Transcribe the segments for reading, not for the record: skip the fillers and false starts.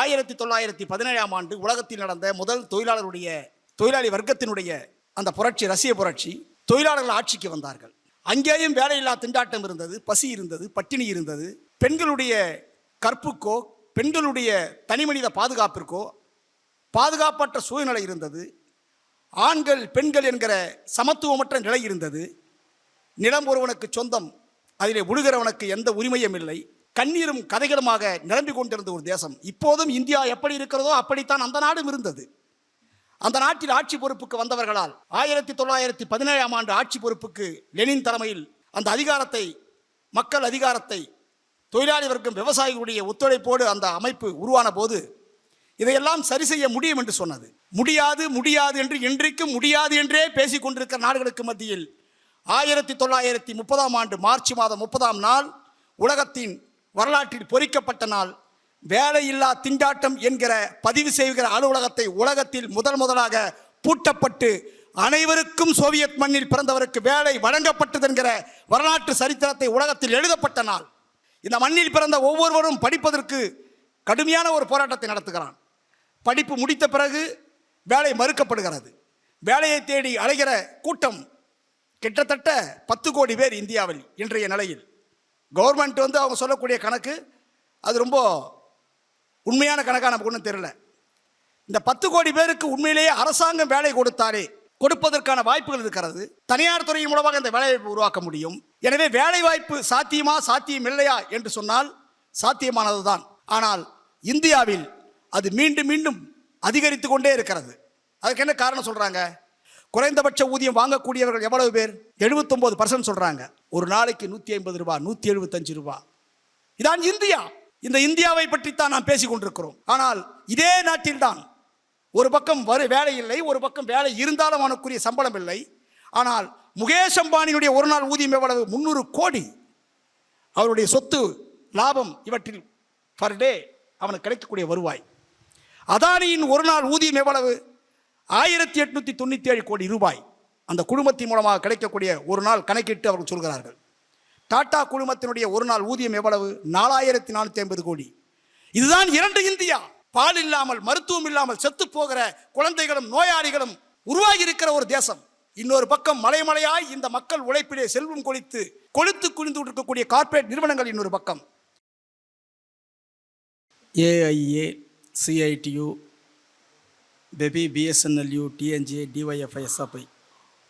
1917ஆம் ஆண்டு உலகத்தில் நடந்த முதல் தொழிலாளி வர்க்கத்தினுடைய அந்த புரட்சி, ரஷ்ய புரட்சி. தொழிலாளர்கள் ஆட்சிக்கு வந்தார்கள். அங்கேயும் வேலையில்லா திண்டாட்டம் இருந்தது, பசி இருந்தது, பட்டினி இருந்தது. பெண்களுடைய கற்புக்கோ பெண்களுடைய தனிமனித பாதுகாப்பிற்கோ பாதுகாப்பற்ற சூழ்நிலை இருந்தது. ஆண்கள் பெண்கள் என்கிற சமத்துவமற்ற நிலை இருந்தது. நிலம் ஒருவனுக்கு சொந்தம், அதிலே உழுகிறவனுக்கு எந்த உரிமையும் இல்லை. கண்ணீரும் கதைகளுமாக நிரம்பிக் கொண்டிருந்த ஒரு தேசம். இப்போதும் இந்தியா எப்படி இருக்கிறதோ அப்படித்தான் அந்த நாடும் இருந்தது. அந்த நாட்டில் ஆட்சி பொறுப்புக்கு வந்தவர்களால் 1917ஆம் ஆண்டு ஆட்சி பொறுப்புக்கு லெனின் தலைமையில் அந்த அதிகாரத்தை, மக்கள் அதிகாரத்தை, தொழிலாளி வர்க்கம் விவசாயிகளுடைய ஒத்துழைப்போடு அந்த அமைப்பு உருவான போது இதையெல்லாம் சரி செய்ய முடியும் என்று சொன்னது. முடியாது முடியாது என்று இன்றைக்கும் முடியாது என்றே பேசிக் கொண்டிருக்கிற நாடுகளுக்கு மத்தியில் 1930ஆம் ஆண்டு மார்ச் மாதம் 30ஆம் நாள் உலகத்தின் வரலாற்றில் பொறிக்கப்பட்ட நாள். வேலையில்லா திண்டாட்டம் என்கிற பதிவு செய்கிற அலுவலகத்தை உலகத்தில் முதலாக பூட்டப்பட்டு அனைவருக்கும் சோவியத் மண்ணில் பிறந்தவருக்கு வேலை வழங்கப்பட்டது என்கிற வரலாற்று சரித்திரத்தை உலகத்தில் எழுதப்பட்ட நாள். இந்த மண்ணில் பிறந்த ஒவ்வொருவரும் படிப்பதற்கு கடுமையான ஒரு போராட்டத்தை நடத்துகிறான். படிப்பு முடித்த பிறகு வேலை மறுக்கப்படுகிறது. வேலையை தேடி அலைகிற கூட்டம் கிட்டத்தட்ட 10 கோடி பேர் இந்தியாவில் இன்றைய நிலையில். கவர்மெண்ட் அவங்க சொல்லக்கூடிய கணக்கு அது ரொம்ப உண்மையான கணக்காக நமக்கு ஒன்றும் தெரியல. இந்த 10 கோடி பேருக்கு உண்மையிலேயே அரசாங்கம் வேலை கொடுப்பதற்கான வாய்ப்புகள் இருக்கிறது. தனியார் துறையின் மூலமாக இந்த வேலைவாய்ப்பு உருவாக்க முடியும். எனவே வேலைவாய்ப்பு சாத்தியமா சாத்தியம் இல்லையா என்று சொன்னால் சாத்தியமானதுதான். ஆனால் இந்தியாவில் அது மீண்டும் மீண்டும் அதிகரித்து கொண்டே இருக்கிறது. அதுக்கு என்ன காரணம் சொல்றாங்க? குறைந்தபட்ச ஊதியம் வாங்கக்கூடியவர்கள் எவ்வளவு பேர்? 79% சொல்றாங்க. ஒரு நாளைக்கு 150 ரூபாய், 175 ரூபாய். இதான் இந்தியா. இந்த இந்தியாவை பற்றித்தான் நாம் பேசிக் கொண்டிருக்கிறோம். ஆனால் இதே நாட்டில் தான் ஒரு பக்கம் வேலை இல்லை, ஒரு பக்கம் வேலை இருந்தாலும் அவனுக்குரிய சம்பளம் இல்லை. ஆனால் முகேஷ் அம்பானியுடைய ஒரு நாள் ஊதியம் எவ்வளவு? 300 கோடி. அவருடைய சொத்து லாபம் இவற்றில் பர் டே அவனுக்கு கிடைக்கக்கூடிய வருவாய். அதானியின் ஒரு நாள் ஊதியம் எவ்வளவு? 1897 கோடி ரூபாய். அந்த குழுமத்தின் மூலமாக கிடைக்கக்கூடிய ஒரு நாள் கணக்கிட்டு அவர்கள் சொல்கிறார்கள். டாடா குழுமத்தினுடைய ஒரு நாள் ஊதியம் எவ்வளவு? 4450 கோடி. இதுதான் இரண்டு இந்தியா. பால் இல்லாமல், மருத்துவம் இல்லாமல் செத்து போகிற குழந்தைகளும் நோயாளிகளும் உருவாகி இருக்கிற ஒரு தேசம். இன்னொரு பக்கம் மலைமலையாய் இந்த மக்கள் உழைப்பிலே செல்வம் கொழுத்து குனிந்து இருக்கக்கூடிய கார்ப்பரேட் நிறுவனங்கள் இன்னொரு பக்கம். ஏஐஏ, சிஐடியு, பெபி, பிஎஸ்என்எல்யூ, டிஎன்ஜே, டிஒய்எஃப்ஐ, எஸ்எஃப்ஐ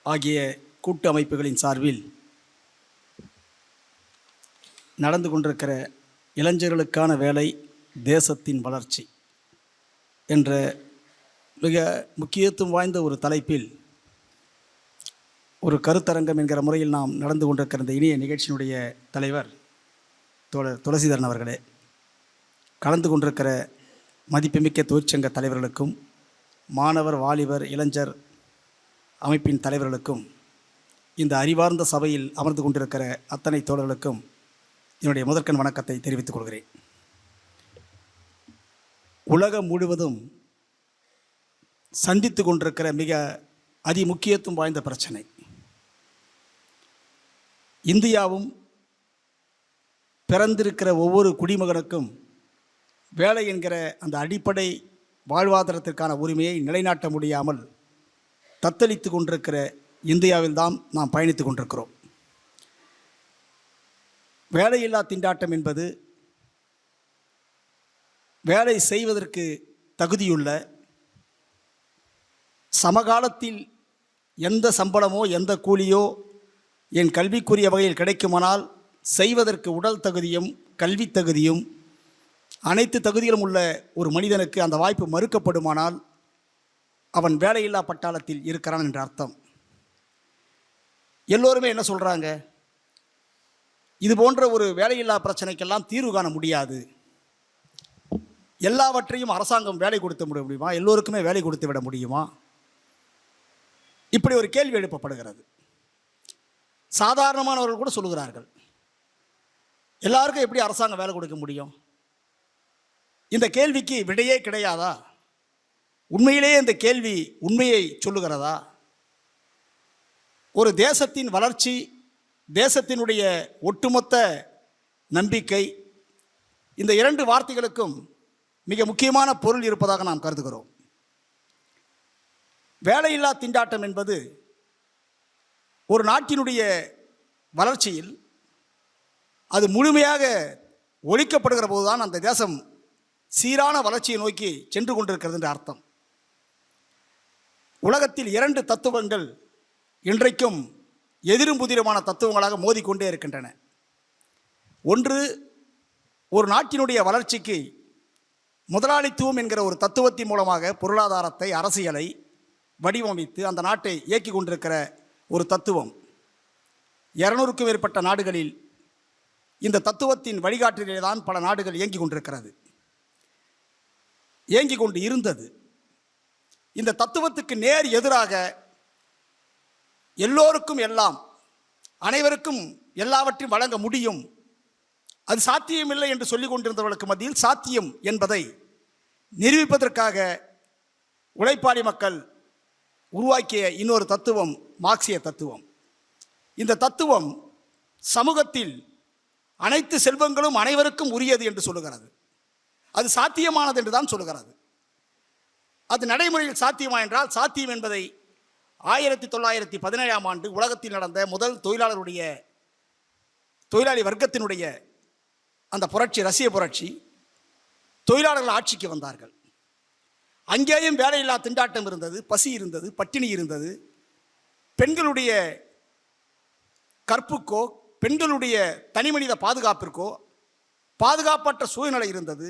ஆகிய கூட்டு அமைப்புகளின் சார்பில் நடந்து கொண்டிருக்கிற இளைஞர்களுக்கான வேலை, தேசத்தின் வளர்ச்சி என்ற மிக முக்கியத்துவம் வாய்ந்த ஒரு தலைப்பில் ஒரு கருத்தரங்கம் என்கிற முறையில் நாம் நடந்து கொண்டிருக்கிற இந்த இனிய நிகழ்ச்சியினுடைய தலைவர் துளசிதரன் அவர்களே, கலந்து கொண்டிருக்கிற மதிப்புமிக்க தொழிற்சங்க தலைவர்களுக்கும், மாணவர், வாலிபர், இளைஞர் அமைப்பின் தலைவர்களுக்கும், இந்த அறிவார்ந்த சபையில் அமர்ந்து கொண்டிருக்கிற அத்தனை தோழர்களுக்கும் என்னுடைய முதற்கண் வணக்கத்தை தெரிவித்துக் கொள்கிறேன். உலகம் முழுவதும் சந்தித்து கொண்டிருக்கிற மிக அதிமுக்கியத்துவம் வாய்ந்த பிரச்சனை. இந்தியாவும் பிறந்திருக்கிற ஒவ்வொரு குடிமகனுக்கும் வேலை என்கிற அந்த அடிப்படை வாழ்வாதாரத்திற்கான உரிமையை நிலைநாட்ட முடியாமல் தத்தளித்து கொண்டிருக்கிற இந்தியாவில்தான் நாம் பயணித்து கொண்டிருக்கிறோம். வேலையில்லா திண்டாட்டம் என்பது வேலை செய்வதற்கு தகுதியுள்ள, சமகாலத்தில் எந்த சம்பளமோ எந்த கூலியோ என் கல்விக்குரிய வகையில் கிடைக்குமானால் செய்வதற்கு உடல் தகுதியும் கல்வி தகுதியும் அனைத்து தகுதிகளும் உள்ள ஒரு மனிதனுக்கு அந்த வாய்ப்பு மறுக்கப்படுமானால் அவன் வேலையில்லா பட்டாளத்தில் இருக்கிறான் என்ற அர்த்தம். எல்லோருமே என்ன சொல்கிறாங்க? இது போன்ற ஒரு வேலையில்லா பிரச்சனைக்கெல்லாம் தீர்வு காண முடியாது, எல்லாவற்றையும் அரசாங்கம் வேலை கொடுத்து விட முடியுமா, எல்லோருக்குமே வேலை கொடுத்து விட முடியுமா, இப்படி ஒரு கேள்வி எழுப்பப்படுகிறது. சாதாரணமானவர்கள் கூட சொல்லுகிறார்கள், எல்லாருக்கும் எப்படி அரசாங்கம் வேலை கொடுக்க முடியும்? இந்த கேள்விக்கு விடையே கிடையாதா? உண்மையிலேயே இந்த கேள்வி உண்மையை சொல்லுகிறதா? ஒரு தேசத்தின் வளர்ச்சி, தேசத்தினுடைய ஒட்டுமொத்த நம்பிக்கை, இந்த இரண்டு வார்த்தைகளுக்கும் மிக முக்கியமான பொருள் இருப்பதாக நாம் கருதுகிறோம். வேலையில்லா திண்டாட்டம் என்பது ஒரு நாட்டினுடைய வளர்ச்சியில் அது முழுமையாக ஒழிக்கப்படுகிற போதுதான் அந்த தேசம் சீரான வளர்ச்சியை நோக்கி சென்று கொண்டிருக்கிறது என்ற அர்த்தம். உலகத்தில் 2 தத்துவங்கள் இன்றைக்கும் எதிரும் புதிருமான தத்துவங்களாக மோதிக்கொண்டே இருக்கின்றன. ஒன்று, ஒரு நாட்டினுடைய வளர்ச்சிக்கு முதலாளித்துவம் என்கிற ஒரு தத்துவத்தின் மூலமாக பொருளாதாரத்தை, அரசியலை வடிவமைத்து அந்த நாட்டை இயக்கி கொண்டிருக்கிற ஒரு தத்துவம். 200க்கும் மேற்பட்ட நாடுகளில் இந்த தத்துவத்தின் வழிகாட்டிலே தான் பல நாடுகள் இயங்கி கொண்டிருக்கிறது, இயங்கி கொண்டு இருந்தது. இந்த தத்துவத்துக்கு நேர் எதிராக எல்லோருக்கும் எல்லாம், அனைவருக்கும் எல்லாவற்றையும் வழங்க முடியும், அது சாத்தியமில்லை என்று சொல்லிக் கொண்டிருந்தவர்களுக்கு மத்தியில் சாத்தியம் என்பதை நிரூபிப்பதற்காக உழைப்பாளி மக்கள் உருவாக்கிய இன்னொரு தத்துவம் மார்க்சிய தத்துவம். இந்த தத்துவம் சமூகத்தில் அனைத்து செல்வங்களும் அனைவருக்கும் உரியது என்று சொல்லுகிறது. அது சாத்தியமானது என்று தான் சொல்லுகிறது. அது நடைமுறையில் சாத்தியமா என்றால் சாத்தியம் என்பதை 1917ஆம் ஆண்டு உலகத்தில் நடந்த முதல் தொழிலாளி வர்க்கத்தினுடைய அந்த புரட்சி, ரஷ்ய புரட்சி, தொழிலாளர்கள் ஆட்சிக்கு வந்தார்கள். அங்கேயும் வேலையில்லா திண்டாட்டம் இருந்தது, பசி இருந்தது, பட்டினி இருந்தது, பெண்களுடைய கற்புக்கோ பெண்களுடைய தனிமனித பாதுகாப்பிற்கோ பாதுகாப்பற்ற சூழ்நிலை இருந்தது.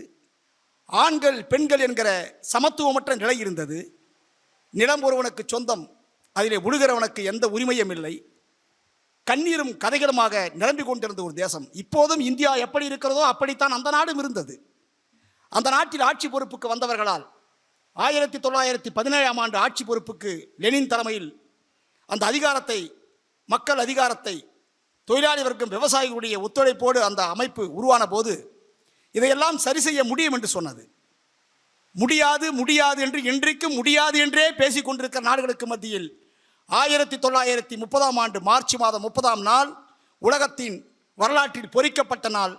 ஆண்கள் பெண்கள் என்கிற சமத்துவமற்ற நிலை இருந்தது. நிலம் ஒருவனுக்கு சொந்தம், அதிலே உழுகிறவனுக்கு எந்த உரிமையும் இல்லை. கண்ணீரும் கதைகளுமாக நிரம்பிக் கொண்டிருந்த ஒரு தேசம். இப்போதும் இந்தியா எப்படி இருக்கிறதோ அப்படித்தான் அந்த நாடும் இருந்தது. அந்த நாட்டில் ஆட்சி பொறுப்புக்கு வந்தவர்களால் 1917ஆம் ஆண்டு ஆட்சி பொறுப்புக்கு லெனின் தலைமையில் அந்த அதிகாரத்தை, மக்கள் அதிகாரத்தை, தொழிலாளி வர்க்கம் விவசாயிகளுடைய ஒத்துழைப்போடு அந்த அமைப்பு உருவான போது இதையெல்லாம் சரி செய்ய முடியும் என்று சொன்னது. முடியாது முடியாது என்று இன்றைக்கும் முடியாது என்றே பேசிக் கொண்டிருக்கிற நாடுகளுக்கு மத்தியில் 1930ஆம் ஆண்டு மார்ச் மாதம் 30ஆம் நாள் உலகத்தின் வரலாற்றில் பொறிக்கப்பட்ட நாள்.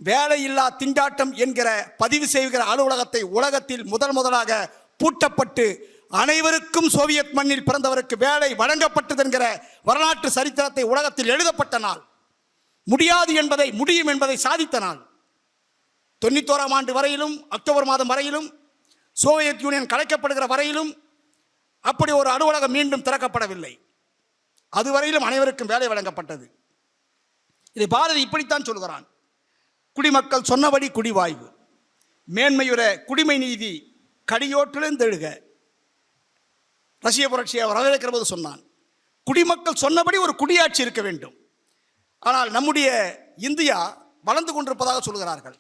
வேலையில்லா திண்டாட்டம் என்கிற பதிவு செய்கிற அலுவலகத்தை உலகத்தில் முதலாக பூட்டப்பட்டு அனைவருக்கும் சோவியத் மண்ணில் பிறந்தவருக்கு வேலை வழங்கப்பட்டது என்கிற வரலாற்று சரித்திரத்தை உலகத்தில் எழுதப்பட்ட நாள். முடியாது என்பதை முடியும் என்பதை சாதித்த நாள். 91ஆம் ஆண்டு வரையிலும், அக்டோபர் மாதம் வரையிலும், சோவியத் யூனியன் கலைக்கப்படுகிற வரையிலும் அப்படி ஒரு அலுவலகம் மீண்டும் திறக்கப்படவில்லை. அதுவரையிலும் அனைவருக்கும் வேலை வழங்கப்பட்டது. இதை பாரதி இப்படித்தான் சொல்கிறான்: குடிமக்கள் சொன்னபடி குடிவாய்வு, மேன்மையுற குடிமை நீதி கடியோட்டிலிருந்தெழுக. ரஷ்ய புரட்சியை வரவேற்கிற போது சொன்னான், குடிமக்கள் சொன்னபடி ஒரு குடியாட்சி இருக்க வேண்டும். ஆனால் நம்முடைய இந்தியா வளர்ந்து கொண்டிருப்பதாக சொல்கிறார்கள்.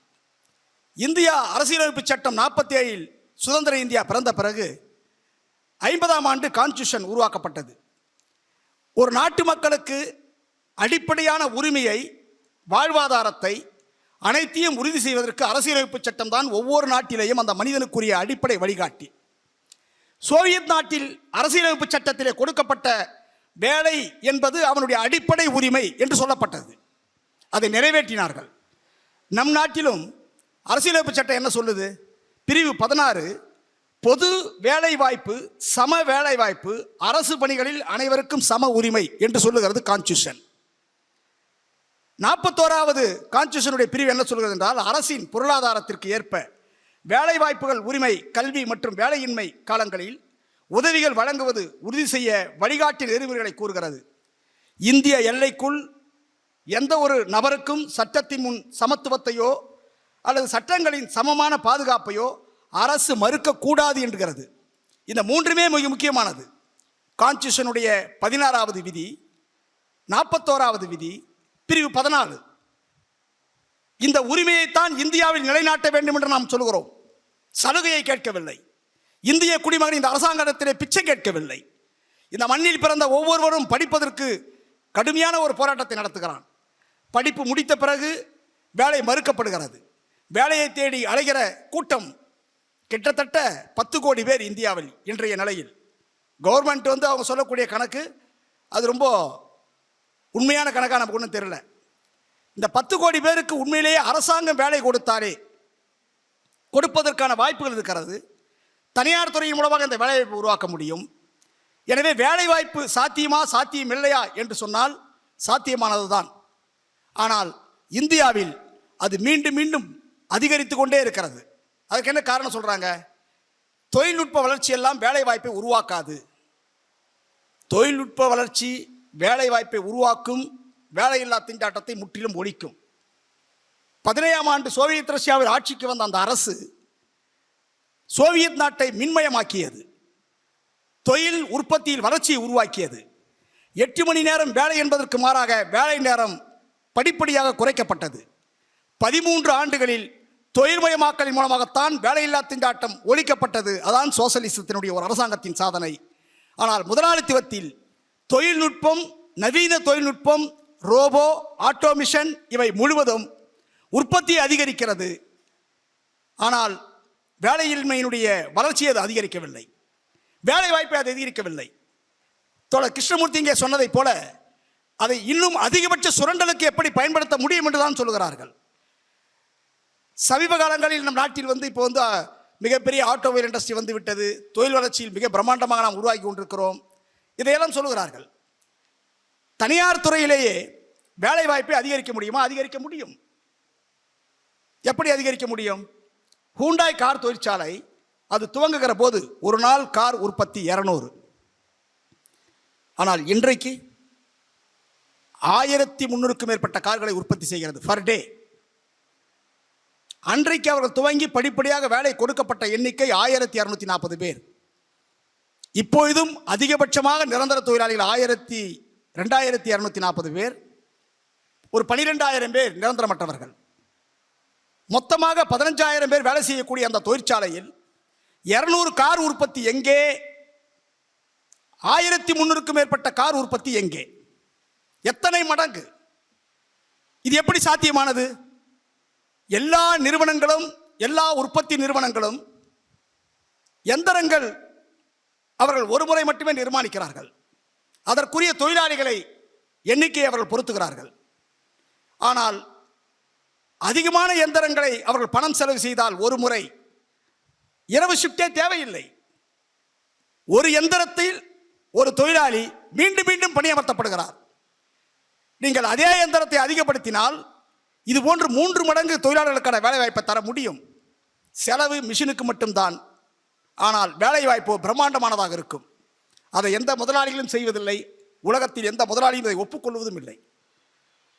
இந்தியா அரசியலமைப்பு சட்டம் 47 சுதந்திர இந்தியா பிறந்த பிறகு 50ஆம் ஆண்டு கான்ஸ்டியூஷன் உருவாக்கப்பட்டது. ஒரு நாட்டு மக்களுக்கு அடிப்படையான உரிமையை, வாழ்வாதாரத்தை அனைத்தையும் உறுதி செய்வதற்கு அரசியலமைப்பு சட்டம் தான் ஒவ்வொரு நாட்டிலேயும் அந்த மனிதனுக்குரிய அடிப்படை வழிகாட்டி. சோவியத் நாட்டில் அரசியலமைப்பு சட்டத்திலே கொடுக்கப்பட்ட வேலை என்பது அவனுடைய அடிப்படை உரிமை என்று சொல்லப்பட்டது. அதை நிறைவேற்றினார்கள். நம் நாட்டிலும் அரசியலமைப்பு சட்டம் என்ன சொல்லுது? பிரிவு 16 பொது வேலை வாய்ப்பு, சம வேலை வாய்ப்பு, அரசு பணிகளில் அனைவருக்கும் சம உரிமை என்று சொல்லுகிறது கான்ஸ்டியூஷன். 41வது கான்ஸ்டியூஷனுடைய பிரிவு என்ன சொல்கிறது என்றால், அரசின் பொருளாதாரத்திற்கு ஏற்ப வேலை வாய்ப்புகள், உரிமை, கல்வி மற்றும் வேலையின்மை காலங்களில் உதவிகள் வழங்குவது உறுதி செய்ய வழிகாட்டி நெறிமுறைகளை கூறுகிறது. இந்திய எல்லைக்குள் எந்த ஒரு நபருக்கும் சட்டத்தின் முன் சமத்துவத்தையோ அல்லது சட்டங்களின் சமமான பாதுகாப்பையோ அரசு மறுக்கக்கூடாது என்கிறது. இந்த மூன்றுமே மிக முக்கியமானது. கான்ஸ்டியூஷனுடைய 16வது விதி, 41வது விதி, பிரிவு 14 இந்த உரிமையைத்தான் இந்தியாவில் நிலைநாட்ட வேண்டும் என்று நாம் சொல்கிறோம். சலுகையை கேட்கவில்லை. இந்திய குடிமகன் இந்த அரசாங்கத்திலே பிச்சை கேட்கவில்லை. இந்த மண்ணில் பிறந்த ஒவ்வொருவரும் படிப்பதற்கு கடுமையான ஒரு போராட்டத்தை நடத்துகிறான். படிப்பு முடித்த பிறகு வேலை மறுக்கப்படுகிறது. வேலையை தேடி அலைகிற கூட்டம் கிட்டத்தட்ட 10 கோடி பேர் இந்தியாவில் இன்றைய நிலையில். கவர்மெண்ட் அவங்க சொல்லக்கூடிய கணக்கு அது ரொம்ப உண்மையான கணக்காக நமக்கு ஒன்றும் தெரியல. இந்த 10 கோடி பேருக்கு உண்மையிலேயே அரசாங்கம் வேலை கொடுத்தாலே கொடுப்பதற்கான வாய்ப்புகள் இருக்கிறது. தனியார் துறையின் மூலமாக இந்த வேலைவாய்ப்பு உருவாக்க முடியும். எனவே வேலைவாய்ப்பு சாத்தியமா சாத்தியம் இல்லையா என்று சொன்னால் சாத்தியமானது தான். ஆனால் இந்தியாவில் அது மீண்டும் மீண்டும் அதிகரித்து கொண்டே இருக்கிறது. அதுக்கு என்ன காரணம் சொல்கிறாங்க? தொழில்நுட்ப வளர்ச்சி எல்லாம் வேலைவாய்ப்பை உருவாக்காது. தொழில்நுட்ப வளர்ச்சி வேலைவாய்ப்பை உருவாக்கும், வேலையில்லா திண்டாட்டத்தை முற்றிலும் ஒழிக்கும். 17ஆம் ஆண்டு சோவியத் ரஷ்யாவில் ஆட்சிக்கு வந்த அந்த அரசு சோவியத் நாட்டை மின்மயமாக்கியது. தொழில் உற்பத்தியில் வளர்ச்சியை உருவாக்கியது. 8 மணி நேரம் வேலை என்பதற்கு மாறாக வேலை நேரம் படிப்படியாக குறைக்கப்பட்டது. 13 ஆண்டுகளில் தொழில்மயமாக்கலின் மூலமாகத்தான் வேலையில்லா திண்டாட்டம் ஒழிக்கப்பட்டது. அதான் சோசலிசத்தினுடைய ஒரு அரசாங்கத்தின் சாதனை. ஆனால் முதலாளித்துவத்தில் தொழில்நுட்பம், நவீன தொழில்நுட்பம், ரோபோ, ஆட்டோமிஷன் இவை முழுவதும் உற்பத்தியை அதிகரிக்கிறது. ஆனால் வேலையின்மையினுடைய வளர்ச்சியை அது அதிகரிக்கவில்லை, வேலை வாய்ப்பை அது அதிகரிக்கவில்லை. தோழர் கிருஷ்ணமூர்த்தி இங்கே சொன்னதை போல அதை இன்னும் அதிகபட்ச சுரண்டலுக்கு எப்படி பயன்படுத்த முடியும் என்று தான் சொல்கிறார்கள். சமீப காலங்களில் நம் நாட்டில் இப்போ மிகப்பெரிய ஆட்டோமொபைல் இண்டஸ்ட்ரி வந்து விட்டது. தொழில் வளர்ச்சியில் மிக பிரம்மாண்டமாக நாம் உருவாக்கி கொண்டிருக்கிறோம். இதையெல்லாம் சொல்லுகிறார்கள். தனியார் துறையிலேயே வேலை வாய்ப்பை அதிகரிக்க முடியுமா? அதிகரிக்க முடியும். எப்படி அதிகரிக்க முடியும்? ஹூண்டாய் கார் தொழிற்சாலை அது துவங்குகிற போது ஒரு நாள் கார் உற்பத்தி 200. ஆனால் இன்றைக்கு 1300க்கும் மேற்பட்ட கார்களை உற்பத்தி செய்கிறது பர் டே. அன்றைக்கு அவர்கள் துவங்கி படிப்படியாக வேலை கொடுக்கப்பட்ட எண்ணிக்கை 1240 பேர். இப்பொழுதும் அதிகபட்சமாக நிரந்தர தொழிலாளிகள் 2240 பேர், ஒரு 12000 பேர் நிரந்தரமற்றவர்கள். மொத்தமாக 15000 பேர் வேலை செய்யக்கூடிய அந்த தொழிற்சாலையில் 200 கார் உற்பத்தி எங்கே? 1300க்கும் மேற்பட்ட கார் உற்பத்தி எங்கே? எத்தனை மடங்கு? இது எப்படி சாத்தியமானது? எல்லா நிறுவனங்களும், எல்லா உற்பத்தி நிறுவனங்களும் எந்திரங்கள் அவர்கள் ஒரு முறை மட்டுமே நிர்மாணிக்கிறார்கள். அதற்குரிய தொழிலாளிகளை எண்ணிக்கையை அவர்கள் பொருத்துகிறார்கள். ஆனால் அதிகமான எந்திரங்களை அவர்கள் பணம் செலவு செய்தால் ஒரு முறை இரவு ஷிப்டே தேவையில்லை. ஒரு எந்திரத்தில் ஒரு தொழிலாளி மீண்டும் மீண்டும் பணியமர்த்தப்படுகிறார். நீங்கள் அதே எந்திரத்தை அதிகப்படுத்தினால் இது போன்று 3 மடங்கு தொழிலாளர்களுக்கான வேலைவாய்ப்பை தர முடியும். செலவு மிஷினுக்கு மட்டும்தான், ஆனால் வேலைவாய்ப்பு பிரம்மாண்டமானதாக இருக்கும். அதை எந்த முதலாளிகளும் செய்வதில்லை. உலகத்தில் எந்த முதலாளியும் இதை ஒப்புக்கொள்வதும் இல்லை.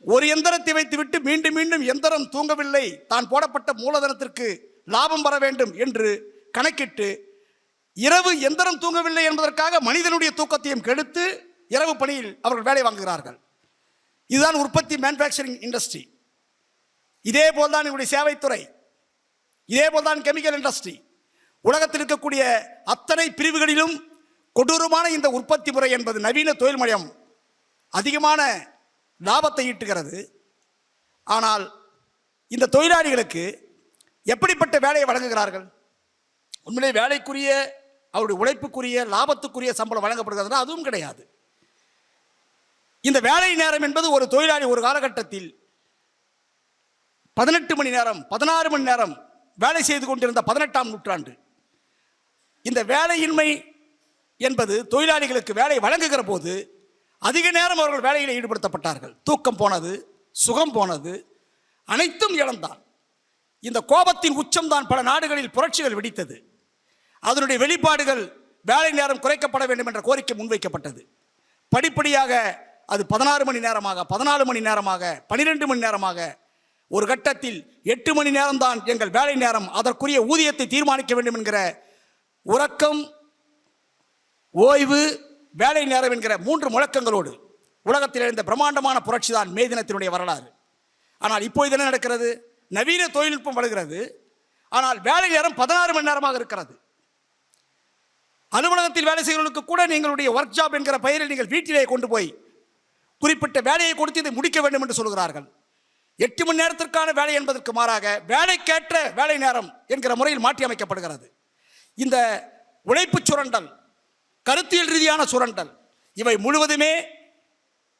ஒரு எந்திரத்தை வைத்துவிட்டு மீண்டும் மீண்டும் எந்திரம் தூங்கவில்லை, தான் போடப்பட்ட மூலதனத்திற்கு லாபம் வர வேண்டும் என்று கணக்கிட்டு இரவு எந்திரம் தூங்கவில்லை என்பதற்காக மனிதனுடைய தூக்கத்தையும் கெடுத்து இரவு பணியில் அவர்கள் வேலை வாங்குகிறார்கள். இதுதான் உற்பத்தி, மேனுஃபேக்சரிங் இண்டஸ்ட்ரி. இதே போல்தான் என்னுடைய சேவைத்துறை, இதே போல்தான் கெமிக்கல் இண்டஸ்ட்ரி. உலகத்தில் இருக்கக்கூடிய அத்தனை பிரிவுகளிலும் கொடூரமான இந்த உற்பத்தி முறை என்பது நவீன தொழில்மயம் அதிகமான லாபத்தை ஈட்டுகிறது. ஆனால் இந்த தொழிலாளிகளுக்கு எப்படிப்பட்ட வேலையை வழங்குகிறார்கள்? உண்மையிலே வேலைக்குரிய, அவருடைய உழைப்புக்குரிய, லாபத்துக்குரிய சம்பளம் வழங்கப்படுகிறதுனா அதுவும் கிடையாது. இந்த வேலை நேரம் என்பது ஒரு தொழிலாளி ஒரு காலகட்டத்தில் 18 மணி நேரம் 16 மணி நேரம் வேலை செய்து கொண்டிருந்த 18ஆம் நூற்றாண்டு. இந்த வேலையின்மை என்பது தொழிலாளிகளுக்கு வேலை வழங்குகிற போது அதிக நேரம் அவர்கள் வேலையில் ஈடுபடுத்தப்பட்டார்கள். தூக்கம் போனது, சுகம் போனது, அனைத்தும் இழந்தான். இந்த கோபத்தின் உச்சம்தான் பல நாடுகளில் புரட்சிகள் வெடித்தது. அதனுடைய வெளிப்பாடுகள் வேலை நேரம் குறைக்கப்பட வேண்டும் என்ற கோரிக்கை முன்வைக்கப்பட்டது. படிப்படியாக அது 16 மணி நேரமாக, 14 மணி நேரமாக, 12 மணி நேரமாக, ஒரு கட்டத்தில் 8 மணி நேரம்தான் எங்கள் வேலை நேரம், அதற்குரிய ஊதியத்தை தீர்மானிக்க வேண்டும் என்கிற உறக்கம், ஓய்வு, வேலை நேரம் என்கிற 3 முழக்கங்களோடு உலகத்தில் எழுந்த பிரம்மாண்டமான புரட்சி தான் மே தினத்தினுடைய வரலாறு. ஆனால் இப்போது என்ன நடக்கிறது? நவீன தொழில்நுட்பம் வருகிறது, ஆனால் வேலை நேரம் 16 மணி நேரமாக இருக்கிறது. அலுவலகத்தில் வேலை செய்வர்களுக்கு கூட நீங்களுடைய ஒர்க் ஜாப் என்கிற பெயரில் நீங்கள் வீட்டிலே கொண்டு போய் குறிப்பிட்ட வேலையை கொடுத்து இதை முடிக்க வேண்டும் என்று சொல்கிறார்கள். 8 மணி நேரத்திற்கான வேலை என்பதற்கு மாறாக வேலைக்கேற்ற வேலை நேரம் என்கிற முறையில் மாற்றி அமைக்கப்படுகிறது. இந்த உழைப்பு சுரண்டல், கருத்தியல் ரீதியான சுரண்டல், இவை முழுவதுமே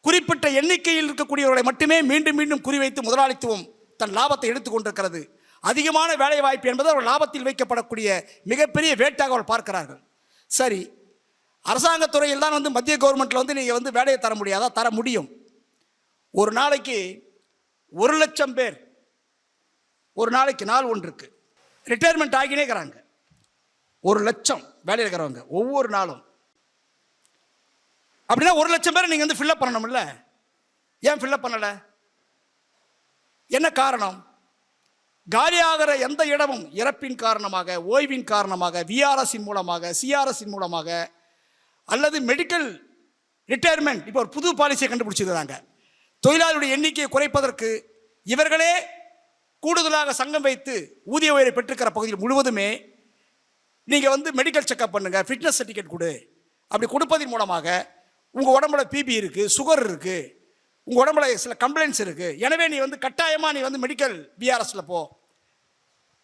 குறிப்பிட்ட எண்ணிக்கையில் இருக்கக்கூடியவர்களை மட்டுமே மீண்டும் மீண்டும் குறிவைத்து முதலாளித்துவம் தன் லாபத்தை எடுத்துக் கொண்டிருக்கிறது. அதிகமான வேலை வாய்ப்பு என்பது அவர் லாபத்தில் வைக்கப்படக்கூடிய மிகப்பெரிய வேட்டாக அவர் பார்க்கிறார்கள். சரி, அரசாங்கத்துறையில் தான் மத்திய கவர்மெண்ட்டில் நீங்கள் வேலையை தர முடியாதா? தர முடியும். ஒரு நாளைக்கு 1,00,000 பேர் ஒரு நாளைக்கு நாள் ஒன்றுக்கு ரிட்டையர்மெண்ட் ஆகினே இருக்கிறாங்க. 1,00,000 வேலையில் இருக்கிறவங்க ஒவ்வொரு நாளும். அப்படின்னா 1,00,000 பேரை நீங்கள் ஃபில்லப் பண்ணணும்ல. ஏன் ஃபில்லப் பண்ணலை? என்ன காரணம்? காலியாகிற எந்த இடமும் இறப்பின் காரணமாக, ஓய்வின் காரணமாக, விஆர்எஸின் மூலமாக, சிஆர்எஸின் மூலமாக, அல்லது மெடிக்கல் ரிட்டையர்மெண்ட். இப்போ ஒரு புது பாலிசியை கண்டுபிடிச்சிருக்காங்க. தொழிலாளருடைய எண்ணிக்கையை குறைப்பதற்கு இவர்களே கூடுதலாக சங்கம் வைத்து ஊதிய உயர்வை பெற்றிருக்கிற பகுதியில் முழுவதுமே நீங்கள் மெடிக்கல் செக்அப் பண்ணுங்க, ஃபிட்னஸ் சர்டிஃபிகேட் கொடு. அப்படி கொடுப்பதன் மூலமாக உங்கள் உடம்புல பிபி இருக்குது, சுகர் இருக்குது, உங்கள் உடம்புல சில கம்ப்ளைண்ட்ஸ் இருக்குது, எனவே நீ கட்டாயமாக நீ மெடிக்கல் பிஆர்எஸில் போ,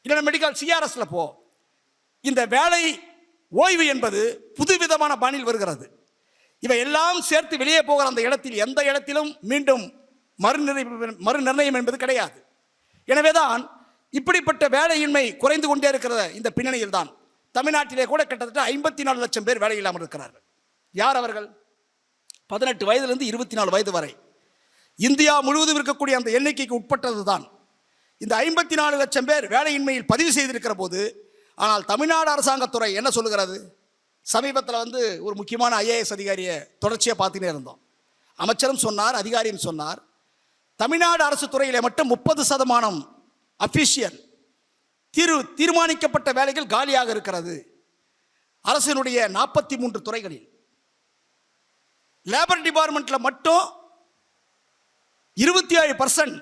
இல்லைன்னா மெடிக்கல் சிஆர்எஸில் போ. இந்த வேலை ஓய்வு என்பது புதுவிதமான பாணியில் வருகிறது. இவை எல்லாம் சேர்த்து வெளியே போகிற அந்த இடத்தில் எந்த இடத்திலும் மீண்டும் மறுநிர்ணயம் என்பது கிடையாது. எனவே தான் இப்படிப்பட்ட வேலையின்மை குறைந்து கொண்டே இருக்கிற இந்த பின்னணியில் தான் தமிழ்நாட்டிலே கூட கிட்டத்தட்ட 54 லட்சம் பேர் வேலை இல்லாமல் இருக்கிறார்கள். யார் அவர்கள்? 18 வயதிலிருந்து 24 வயது வரை இந்தியா முழுவதும் இருக்கக்கூடிய அந்த எண்ணிக்கைக்கு உட்பட்டது தான் இந்த 54 லட்சம் பேர் வேலையின்மையில் பதிவு செய்திருக்கிற போது. ஆனால் தமிழ்நாடு அரசாங்கத்துறை என்ன சொல்லுகிறது? சமீபத்தில் ஒரு முக்கியமான ஐஏஎஸ் அதிகாரியை தொடர்ச்சியாக பார்த்துட்டே இருந்தோம். அமைச்சரும் சொன்னார், அதிகாரியும் சொன்னார், தமிழ்நாடு அரசு துறையிலே மட்டும் 30% அஃபிஷியல் தீர்மானிக்கப்பட்ட வேலைகள் காலியாக இருக்கிறது. அரசினுடைய 43 துறைகளில் லேபர் டிபார்ட்மெண்ட்டில் மட்டும் 27%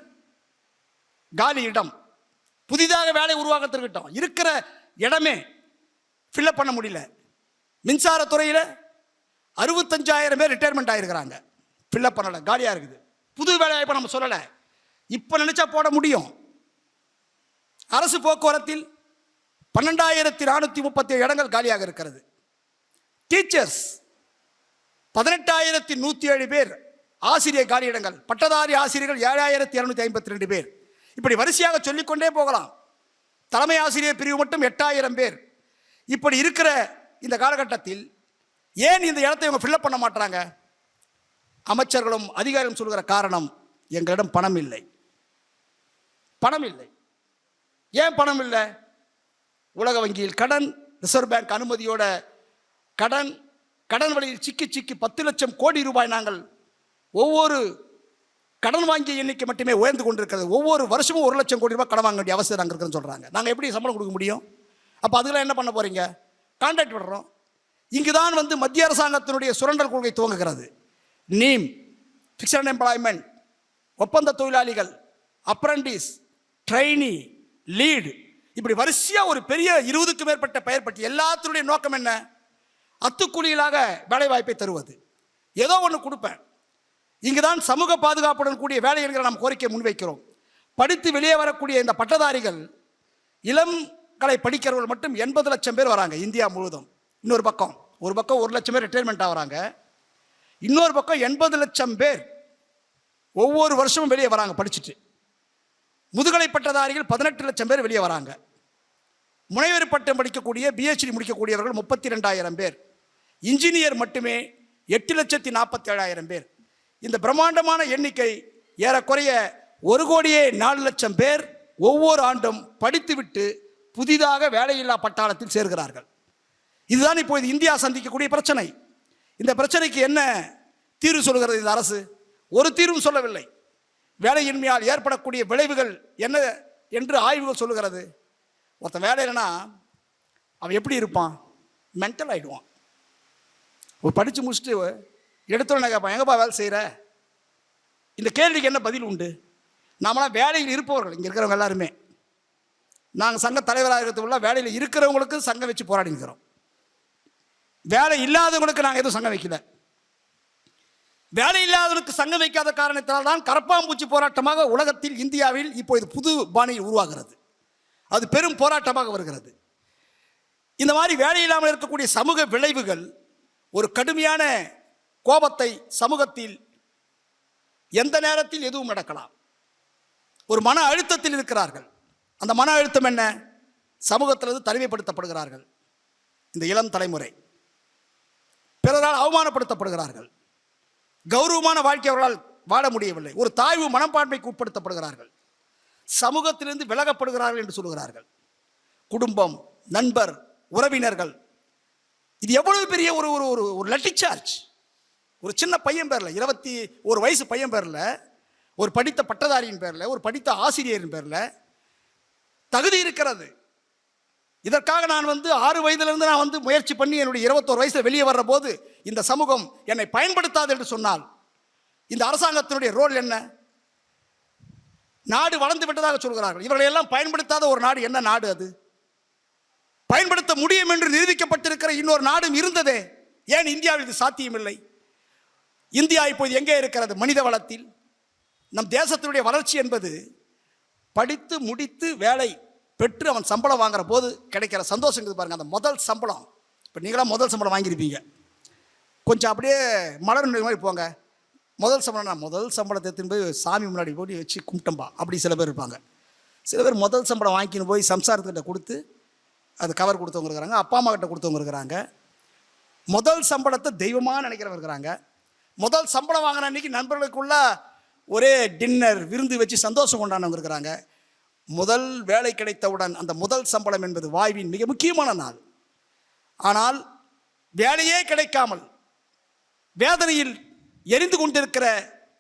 காலி இடம். புதிதாக வேலை உருவாக்கத்திற்கிட்டோம் இருக்கிற இடமே ஃபில்லப் பண்ண முடியல. மின்சாரத்துறையில் 65,000 பேர் ரிட்டையர்மெண்ட் ஆகிருக்கிறாங்க, ஃபில்லப் பண்ணலை, காலியாக இருக்குது. புது வேலை வாய்ப்பை நம்ம சொல்லலை, இப்போ நினைச்சா போட முடியும். அரசு போக்குவரத்தில் 12,437 இடங்கள் காலியாக இருக்கிறது. டீச்சர்ஸ் 18,107 பேர் ஆசிரியர் காலி இடங்கள். பட்டதாரி ஆசிரியர்கள் 7,252 பேர். இப்படி வரிசையாக சொல்லிக்கொண்டே போகலாம். தலைமை ஆசிரியர் பிரிவு மட்டும் 8,000 பேர். இப்படி இருக்கிற இந்த காலகட்டத்தில் ஏன் இந்த இடத்தை இவங்க ஃபில்லப் பண்ண மாட்டாங்க? அமைச்சர்களும் அதிகாரிகளும் சொல்கிற காரணம், எங்களிடம் பணம் இல்லை. பணம் இல்லை. ஏன் பணம் இல்லை? உலக வங்கியில் கடன், ரிசர்வ் பேங்க் அனுமதியோட கடன் வழியில் சிக்கி 10 லட்சம் கோடி ரூபாய் நாங்கள் ஒவ்வொரு கடன் வாங்கிய எண்ணிக்கை மட்டுமே உயர்ந்து கொண்டிருக்கிறது. ஒவ்வொரு வருஷமும் 1 லட்சம் கோடி ரூபாய் கடன் வாங்க வேண்டிய அவசியம் நாங்கள் இருக்கிறோன்னு சொல்கிறாங்க. நாங்கள் எப்படி சம்பளம் கொடுக்க முடியும்? அப்போ அதுக்கெல்லாம் என்ன பண்ண போகிறீங்க? கான்ட்ராக்ட் விடுறோம். இங்கு தான் மத்திய அரசாங்கத்தினுடைய சுரண்டல் கொள்கை துவங்குகிறது. நீம், ஃபிக்ஸட் எம்ப்ளாய்மெண்ட், ஒப்பந்த தொழிலாளிகள், அப்ரண்டிஸ், ட்ரெயினி, லீடு, இப்படி வரிசையாக ஒரு பெரிய 20க்கும் மேற்பட்ட பெயர் பற்றி எல்லாத்தினுடைய நோக்கம் என்ன? அத்துக்கூலிகளாக வேலை வாய்ப்பை தருவது. ஏதோ ஒன்று கொடுப்பேன். இங்கு தான் சமூக பாதுகாப்புடன் கூடிய வேலை என்கிற நாம் கோரிக்கை முன்வைக்கிறோம். படித்து வெளியே வரக்கூடிய இந்த பட்டதாரிகள், இளம் கலை படிக்கிறவர்கள் மட்டும் 80 லட்சம் பேர் வராங்க இந்தியா முழுவதும். ஒரு பக்கம் 1 லட்சம் பேர் ரிட்டையர்மெண்ட் ஆகிறாங்க. இன்னொரு பக்கம் 80 லட்சம் பேர் ஒவ்வொரு வருஷமும் வெளியே வராங்க படிச்சுட்டு. முதுகலை பட்டதாரிகள் 18 லட்சம் பேர் வெளியே வராங்க. முனைவர் பட்டம் படிக்கக்கூடிய பிஹெச்டி முடிக்கக்கூடியவர்கள் 32,000 பேர். இன்ஜினியர் மட்டுமே 8,47,000 பேர். இந்த பிரம்மாண்டமான எண்ணிக்கை ஏறக்குறைய 1,04,00,000 பேர் ஒவ்வொரு ஆண்டும் படித்துவிட்டு புதிதாக வேலையில்லா பட்டாளத்தில் சேர்கிறார்கள். இதுதான் இப்போது இந்தியா சந்திக்கக்கூடிய பிரச்சனை. இந்த பிரச்சனைக்கு என்ன தீர்வு சொல்கிறது இந்த அரசு? ஒரு தீர்வும் சொல்லவில்லை. வேலையின்மையால் ஏற்படக்கூடிய விளைவுகள் என்ன என்று ஆய்வுகள் சொல்லுகிறது. ஒருத்தன் வேலை இல்லைன்னா அவன் எப்படி இருப்பான்? மென்டல் ஆகிடுவான். படித்து முடிச்சுட்டு எடுத்தோடனே கேட்பான், எங்கப்பா வேலை செய்கிற? இந்த கேள்விக்கு என்ன பதில் உண்டு? நாமெல்லாம் வேலையில் இருப்பவர்கள், இங்கே இருக்கிறவங்க எல்லாருமே. நாங்கள் சங்க தலைவராக இருக்கிறதுக்குள்ள வேலையில் இருக்கிறவங்களுக்கு சங்கம் வச்சு போராடி இருக்கிறோம். வேலை இல்லாதவங்களுக்கு நாங்கள் எதுவும் சங்கம் வைக்கல. வேலை இல்லாதவனுக்கு சங்கம் வைக்காத காரணத்தினால் தான் கரப்பாம்பூச்சி போராட்டமாக உலகத்தில், இந்தியாவில் இப்போ இது புது பாணியில் உருவாகிறது. அது பெரும் போராட்டமாக வருகிறது. இந்த மாதிரி வேலை இல்லாமல் இருக்கக்கூடிய சமூக விளைவுகள் ஒரு கடுமையான கோபத்தை சமூகத்தில் எந்த நேரத்தில் எதுவும் நடக்கலாம். ஒரு மன அழுத்தத்தில் இருக்கிறார்கள். அந்த மன அழுத்தம் என்ன? சமூகத்திலிருந்து தனிமைப்படுத்தப்படுகிறார்கள். இந்த இளம் தலைமுறை பிறரால் அவமானப்படுத்தப்படுகிறார்கள். கௌரவமான வாழ்க்கை அவர்களால் வாழ முடியவில்லை. ஒரு தாழ்வு மனப்பான்மைக்கு உட்படுத்தப்படுகிறார்கள். சமூகத்திலிருந்து விலகப்படுகிறார்கள் என்று சொல்கிறார்கள். குடும்பம், நண்பர், உறவினர்கள், இது எவ்வளவு பெரிய ஒரு ஒரு ஒரு ஒரு லட்டி சார்ஜ். ஒரு சின்ன பையன் பேரில், 21 வயசு பையன் பேரில், ஒரு படித்த பட்டதாரியின் பேரில், ஒரு படித்த ஆசிரியரின் பேரில் தகுதி இருக்கிறது. இதற்காக நான் 6 வயதிலிருந்து நான் முயற்சி பண்ணி என்னுடைய 21 வயசில் வெளியே வர்ற போது இந்த சமூகம் என்னை பயன்படுத்தாது என்று சொன்னால் இந்த அரசாங்கத்தினுடைய ரோல் என்ன? நாடு வளர்ந்து விட்டதாக சொல்கிறார்கள். இவர்களை எல்லாம் பயன்படுத்தாத ஒரு நாடு என்ன நாடு அது? பயன்படுத்த முடியும் என்று நிரூபிக்கப்பட்டிருக்கிற இன்னொரு நாடும் இருந்ததே. ஏன் இந்தியாவில் இது சாத்தியமில்லை? இந்தியா இப்போது எங்கே இருக்கிறது? மனித வளத்தில். நம் தேசத்தினுடைய வளர்ச்சி என்பது படித்து முடித்து வேலை பெற்று அவன் சம்பளம் வாங்குற போது கிடைக்கிற சந்தோஷம் பாருங்க. அந்த முதல் சம்பளம், இப்போ நீங்களாம் முதல் சம்பளம் வாங்கியிருப்பீங்க. கொஞ்சம் அப்படியே மலர் மாதிரி போங்க. முதல் சம்பளம், நான் முதல் சம்பளத்தை எடுத்துன்னு போய் சாமி முன்னாடி போய் வச்சு கும்பிட்டம்பா அப்படி சில பேர் இருப்பாங்க. சில பேர் முதல் சம்பளம் வாங்கின்னு போய் சம்சாரத்துக்கிட்ட கொடுத்து அது கவர் கொடுத்தவங்க இருக்கிறாங்க, அப்பா அம்மா கிட்ட கொடுத்தவங்க இருக்கிறாங்க. முதல் சம்பளத்தை தெய்வமாக நினைக்கிறவங்க இருக்கிறாங்க. முதல் சம்பளம் வாங்கின அன்றைக்கி நண்பர்களுக்குள்ள ஒரே டின்னர் விருந்து வச்சு சந்தோஷம் கொண்டாடவங்க இருக்கிறாங்க. முதல் வேலை கிடைத்தவுடன் அந்த முதல் சம்பளம் என்பது வாழ்வின் மிக முக்கியமான நாள். ஆனால் வேலையே கிடைக்காமல் வேதனையில் எரிந்து கொண்டிருக்கிற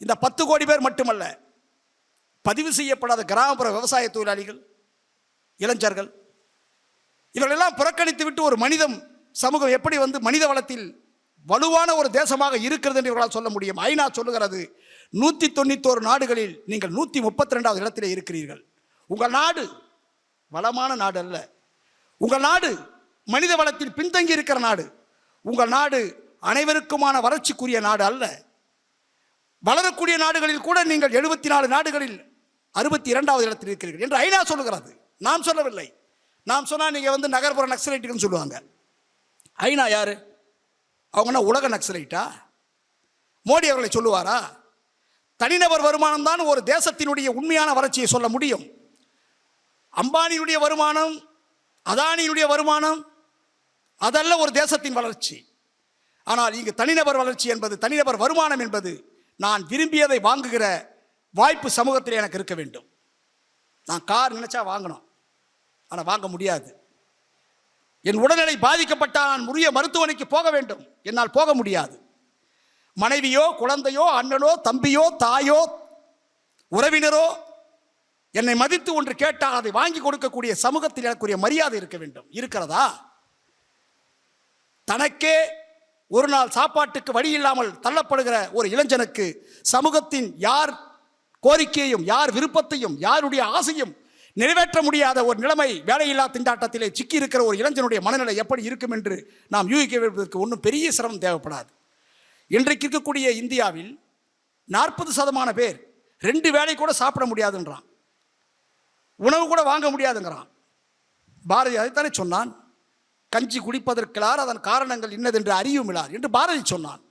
இந்த 10 கோடி பேர் மட்டுமல்ல, பதிவு செய்யப்படாத கிராமப்புற விவசாய தொழிலாளிகள், இளைஞர்கள், இவர்களெல்லாம் புறக்கணித்து விட்டு ஒரு சமூகம் எப்படி மனித வளத்தில் வலுவான ஒரு தேசமாக இருக்கிறது என்று இவர்களால் சொல்ல முடியும்? ஐநா சொல்லுகிறது 191 நாடுகளில் நீங்கள் 132வது இடத்திலே இருக்கிறீர்கள். உங்கள் நாடு வளமான நாடு அல்ல. உங்கள் நாடு மனித வளத்தில் பின்தங்கி இருக்கிற நாடு. உங்கள் நாடு அனைவருக்குமான வளர்ச்சிக்குரிய நாடு அல்ல. வளரக்கூடிய நாடுகளில் கூட நீங்கள் 74 நாடுகளில் 62வது இடத்தில் இருக்கிறீர்கள் என்று ஐநா சொல்லுகிறது. நாம் சொல்லவில்லை. நாம் சொன்னால் நீங்கள் நகர்ப்புற நக்சலைட்டுன்னு சொல்லுவாங்க. ஐநா யாரு? அவங்கன்னா உலக நக்சலைட்டா? மோடி அவர்களை சொல்லுவாரா? தனிநபர் வருமானம் தான் ஒரு தேசத்தினுடைய உண்மையான வளர்ச்சியை சொல்ல முடியும். அம்பானியுடைய வருமானம், அதானியுடைய வருமானம் அதல்ல ஒரு தேசத்தின் வளர்ச்சி. ஆனால் இங்கு தனிநபர் வளர்ச்சி என்பது, தனிநபர் வருமானம் என்பது, நான் விரும்பியதை வாங்குகிற வாய்ப்பு சமூகத்தில் எனக்கு இருக்க வேண்டும். நான் கார் நினைச்சா வாங்கணும், ஆனால் வாங்க முடியாது. என் உடல்நிலை பாதிக்கப்பட்டால் நான் உரிய மருத்துவமனைக்கு போக வேண்டும், என்னால் போக முடியாது. மனைவியோ, குழந்தையோ, அண்ணனோ, தம்பியோ, தாயோ, உறவினரோ என்னை மதித்து ஒன்று கேட்டால் அதை வாங்கி கொடுக்கக்கூடிய சமூகத்தில் எனக்குரிய மரியாதை இருக்க வேண்டும். இருக்கிறதா? தனக்கே ஒரு நாள் சாப்பாட்டுக்கு வழி இல்லாமல் தள்ளப்படுகிற ஒரு இளைஞனுக்கு சமூகத்தின் யார் கோரிக்கையும், யார் விருப்பத்தையும், யாருடைய ஆசையும் நிறைவேற்ற முடியாத ஒரு நிலைமை வேலையில்லா திண்டாட்டத்திலே சிக்கி இருக்கிற ஒரு இளைஞனுடைய மனநிலை எப்படி இருக்கும் என்று நாம் யூகிக்க ஒன்றும் பெரிய சிரமம் தேவைப்படாது. இன்றைக்கு இருக்கக்கூடிய இந்தியாவில் 40% பேர் 2 வேளை கூட சாப்பிட முடியாதுன்றான், உணவு கூட வாங்க முடியாதுங்கிறான். பாரதி அதைத்தானே சொன்னான். கஞ்சி குடிப்பதற்கார் அதன் காரணங்கள் இன்னதென்று அறியுமிலார் என்று பாரதி சொன்னான்.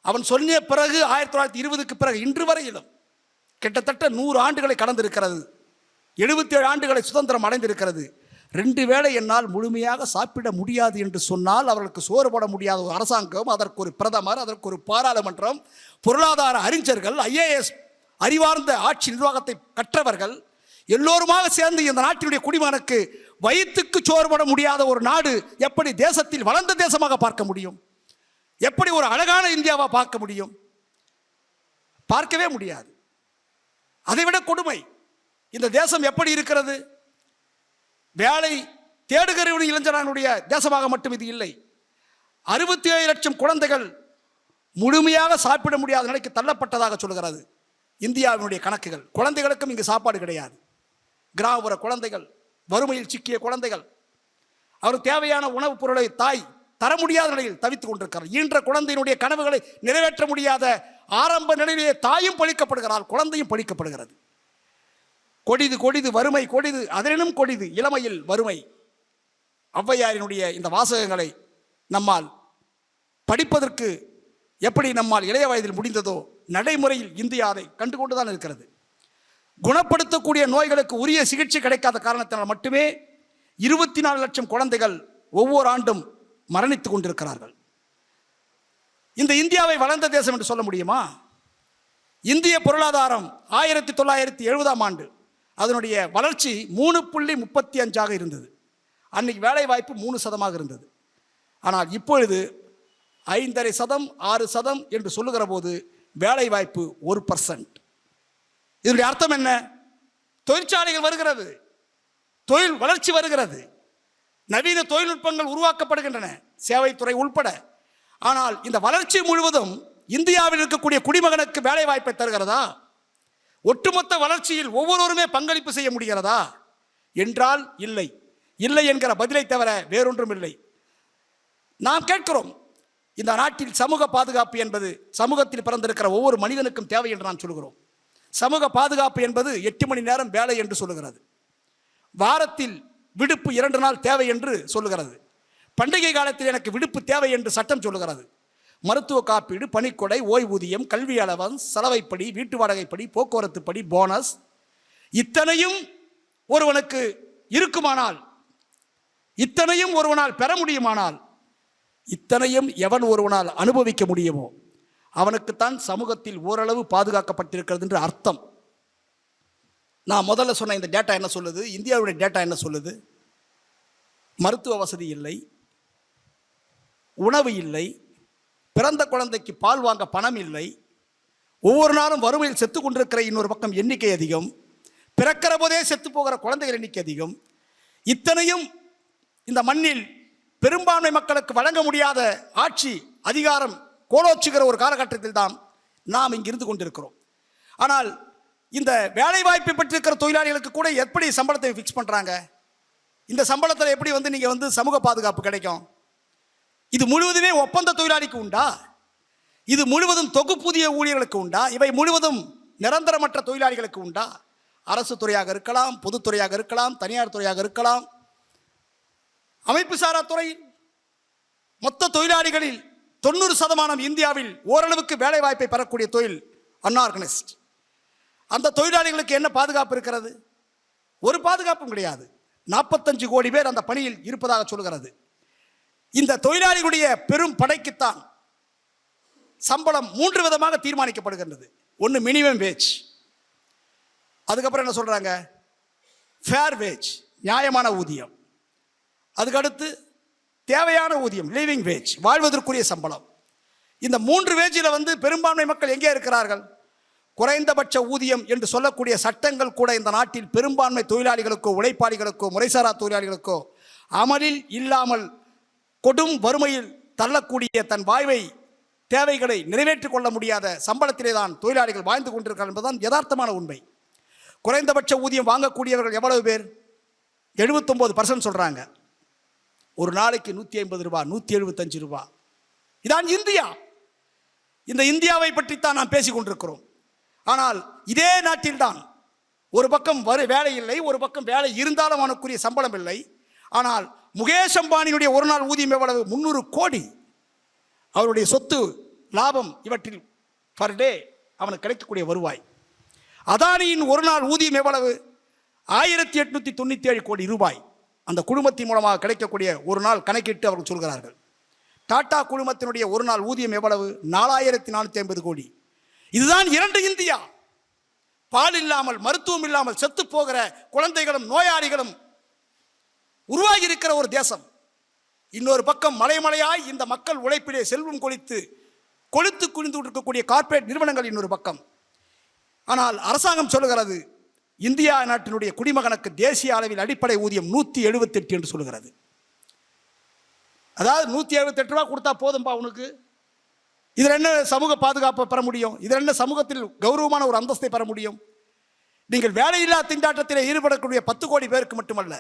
அவன் சொன்ன பிறகு 1920க்கு பிறகு இன்று வரையிலும் கிட்டத்தட்ட 100 ஆண்டுகளை கடந்திருக்கிறது. 77 ஆண்டுகளை சுதந்திரம் அடைந்திருக்கிறது. 2 வேளை என்னால் முழுமையாக சாப்பிட முடியாது என்று சொன்னால் அவர்களுக்கு சோறு போட முடியாத ஒரு அரசாங்கம், அதற்கு ஒரு பிரதமர், அதற்கு ஒரு பாராளுமன்றம், பொருளாதார அறிஞர்கள், IAS அறிவார்ந்த ஆட்சி நிர்வாகத்தை கற்றவர்கள் எல்லோருமாக சேர்ந்து இந்த நாட்டினுடைய குடிமகனுக்கு வயிற்றுக்கு சோறு போட முடியாத ஒரு நாடு எப்படி தேசத்தில் வளர்ந்த தேசமாக பார்க்க முடியும்? எப்படி ஒரு அழகான இந்தியாவா பார்க்க முடியும்? பார்க்கவே முடியாது. அதைவிட கொடுமை, இந்த தேசம் எப்படி இருக்கிறது? வேலை தேடுகிற இளைஞர்களுடைய தேசமாக மட்டும் இது இல்லை. 67 லட்சம் குழந்தைகள் முழுமையாக சாப்பிட முடியாத நிலைக்கு தள்ளப்பட்டதாக சொல்கிறது இந்தியாவினுடைய கணக்குகள். குழந்தைகளுக்கும் இங்கு சாப்பாடு கிடையாது. கிராமப்புற குழந்தைகள், வறுமையில் சிக்கிய குழந்தைகள், அவருக்கு தேவையான உணவுப் பொருளை தாய் தர முடியாத நிலையில் தவித்துக் கொண்டிருக்கிறார். ஈன்ற குழந்தையினுடைய கனவுகளை நிறைவேற்ற முடியாத ஆரம்ப நிலையிலேயே தாயும் பழிக்கப்படுகிறார், குழந்தையும் பழிக்கப்படுகிறது. கொடிது கொடிது வறுமை கொடிது, அதனினும் கொடிது இளமையில் வறுமை. ஔவையாரினுடைய இந்த வாசகங்களை நம்மால் படிப்பதற்கு எப்படி நம்மால் இளைய வயதில் முடிந்ததோ, நடைமுறையில் இந்தியா அதை கண்டுகொண்டுதான் இருக்கிறது. குணப்படுத்தக்கூடிய நோய்களுக்கு உரிய சிகிச்சை கிடைக்காத காரணத்தினால் மட்டுமே 24 லட்சம் குழந்தைகள் ஒவ்வொரு ஆண்டும் மரணித்துக் கொண்டிருக்கிறார்கள். இந்த இந்தியாவை வளர்ந்த தேசம் என்று சொல்ல முடியுமா? இந்திய பொருளாதாரம் 1970ஆம் ஆண்டு அதனுடைய வளர்ச்சி 3.35 இருந்தது. அன்னைக்கு வேலை வாய்ப்பு 3% இருந்தது. ஆனால் இப்பொழுது 5.5%, 6% என்று சொல்லுகிற போது வேலை வாய்ப்பு 1%. இதனுடைய அர்த்தம் என்ன? தொழிற்சாலைகள் வருகிறது, தொழில் வளர்ச்சி வருகிறது, நவீன தொழில்நுட்பங்கள் உருவாக்கப்படுகின்றன, சேவைத்துறை உள்பட. ஆனால் இந்த வளர்ச்சி முழுவதும் இந்தியாவில் இருக்கக்கூடிய குடிமகனுக்கு வேலை வாய்ப்பை தருகிறதா? ஒட்டுமொத்த வளர்ச்சியில் ஒவ்வொருவருமே பங்களிப்பு செய்ய முடிகிறதா என்றால் இல்லை. இல்லை என்கிற பதிலை தவிர வேறொன்றும் இல்லை. நாம் கேட்கிறோம், இந்த நாட்டில் சமூக பாதுகாப்பு என்பது சமூகத்தில் பிறந்திருக்கிற ஒவ்வொரு மனிதனுக்கும் தேவை என்று நாம் சொல்கிறோம். சமூக பாதுகாப்பு என்பது 8 மணி நேரம் வேலை என்று சொல்லுகிறது. வாரத்தில் விடுப்பு 2 நாள் தேவை என்று சொல்லுகிறது. பண்டிகை காலத்தில் எனக்கு விடுப்பு தேவை என்று சட்டம் சொல்லுகிறது. மருத்துவ காப்பீடு, பணிக்கொடை, ஓய்வூதியம், கல்வி அலவன்ஸ், செலவைப்படி, வீட்டு வாடகைப்படி, போக்குவரத்து படி, போனஸ், இத்தனையும் ஒருவனுக்கு இருக்குமானால், இத்தனையும் ஒருவனால் பெற முடியுமானால், இத்தனையும் எவன் ஒருவனால் அனுபவிக்க முடியுமோ அவனுக்குத்தான் சமூகத்தில் ஓரளவு பாதுகாக்கப்பட்டிருக்கிறது என்று அர்த்தம். நான் முதல்ல சொன்ன இந்த டேட்டா என்ன சொல்லுது? இந்தியாவுடைய டேட்டா என்ன சொல்லுது? மருத்துவ வசதி இல்லை, உணவு இல்லை, பிறந்த குழந்தைக்கு பால் வாங்க பணம் இல்லை, ஒவ்வொரு நாளும் வறுமையில் செத்து கொண்டிருக்கிற இன்னொரு பக்கம் எண்ணிக்கை அதிகம், பிறக்கிற போதே செத்து போகிற குழந்தைகள் எண்ணிக்கை அதிகம். இத்தனையும் இந்த மண்ணில் பெரும்பான்மை மக்களுக்கு வழங்க முடியாத ஆட்சி அதிகாரம் கோலோச்சுகிற ஒரு காலகட்டத்தில் தான் நாம் இங்கிருந்து கொண்டிருக்கிறோம். ஆனால் இந்த வேலை வாய்ப்பை பெற்றிருக்கிற தொழிலாளிகளுக்கு கூட எப்படி சம்பளத்தை ஃபிக்ஸ் பண்ணுறாங்க? இந்த சம்பளத்தில் எப்படி நீங்கள் சமூக பாதுகாப்பு கிடைக்கும்? இது முழுவதுமே ஒப்பந்த தொழிலாளிக்கு உண்டா? இது முழுவதும் தொகுப்பூதிய ஊழியர்களுக்கு உண்டா? இவை முழுவதும் நிரந்தரமற்ற தொழிலாளிகளுக்கு உண்டா? அரசு துறையாக இருக்கலாம், பொதுத்துறையாக இருக்கலாம், தனியார் துறையாக இருக்கலாம், அமைப்பு சாரா துறை. மொத்த தொழிலாளிகளில் 90% இந்தியாவில் ஓரளவுக்கு வேலை வாய்ப்பை பெறக்கூடிய தொழில் அன்ஆர்கனைஸ்ட். அந்த தொழிலாளிகளுக்கு என்ன பாதுகாப்பு இருக்கிறது? ஒரு பாதுகாப்பும் கிடையாது. 45 கோடி பேர் அந்த பணியில் இருப்பதாக சொல்கிறது. இந்த தொழிலாளிகளுடைய பெரும் படைக்குத்தான் சம்பளம் 3 விதமாக தீர்மானிக்கப்படுகின்றது. ஒன்று மினிமம் வேஜ், அதுக்கப்புறம் என்ன சொல்றாங்க? ஃபேர் வேஜ், நியாயமான ஊதியம். அதுக்கடுத்து தேவையான ஊதியம், லிவிங் வேஜ், வாழ்வதற்குரிய சம்பளம். இந்த 3 வேஜில் பெரும்பான்மை மக்கள் எங்கே இருக்கிறார்கள்? குறைந்தபட்ச ஊதியம் என்று சொல்லக்கூடிய சட்டங்கள் கூட இந்த நாட்டில் பெரும்பான்மை தொழிலாளிகளுக்கோ, உழைப்பாளிகளுக்கோ, முறைசாரா தொழிலாளிகளுக்கோ அமலில் இல்லாமல் கொடும் வறுமையில் தள்ளக்கூடிய தன் வாழ்வை தேவைகளை நிறைவேற்றிக் கொள்ள முடியாத சம்பளத்திலே தான் தொழிலாளிகள் வாழ்ந்து கொண்டிருக்கிறார்கள் என்பதுதான் யதார்த்தமான உண்மை. குறைந்தபட்ச ஊதியம் வாங்கக்கூடியவர்கள் எவ்வளவு பேர்? 79% சொல்றாங்க. ஒரு நாளைக்கு 150 ரூபாய், 175 ரூபாய். இதான் இந்தியா. இந்த இந்தியாவை பற்றித்தான் நாம் பேசிக் கொண்டிருக்கிறோம். ஆனால் இதே நாட்டில்தான் ஒரு பக்கம் வேலை இல்லை, ஒரு பக்கம் வேலை இருந்தாலும் அவனுக்குரிய சம்பளம் இல்லை. ஆனால் முகேஷ் அம்பானியுடைய ஒரு நாள் ஊதியம் எவ்வளவு? 300 கோடி. அவருடைய சொத்து லாபம் இவற்றில் பர் டே அவனுக்கு கிடைக்கக்கூடிய வருவாய். அதானியின் ஒரு நாள் ஊதியம் எவ்வளவு? 1897 கோடி ரூபாய். அந்த குழுமத்தின் மூலமாக கிடைக்கக்கூடிய ஒரு நாள் கணக்கிட்டு அவர்கள் சொல்கிறார்கள். டாடா குழுமத்தினுடைய ஒரு நாள் ஊதியம் எவ்வளவு? 4450 கோடி. இதுதான் 2 இந்தியா. பால் இல்லாமல், மருத்துவம் இல்லாமல் செத்து போகிற குழந்தைகளும் நோயாளிகளும் உருவாகி இருக்கிற ஒரு தேசம். இன்னொரு பக்கம் மலைமலையாய் இந்த மக்கள் உழைப்பிலே செல்வம் கொளித்து குளிந்து இருக்கக்கூடிய கார்ப்பரேட் நிறுவனங்கள் இன்னொரு பக்கம். ஆனால் அரசாங்கம் சொல்லுகிறது இந்தியா நாட்டினுடைய குடிமகனுக்கு தேசிய அளவில் அடிப்படை ஊதியம் 178 என்று சொல்லுகிறது. அதாவது 178 ரூபா கொடுத்தா போதும்பா உனக்கு. இதில் என்ன சமூக பாதுகாப்பை பெற முடியும்? இதில் என்ன சமூகத்தில் கௌரவமான ஒரு அந்தஸ்தை பெற முடியும்? நீங்கள் வேலையில்லா திண்டாட்டத்தில் ஈடுபடக்கூடிய 10 கோடி பேருக்கு மட்டுமல்ல,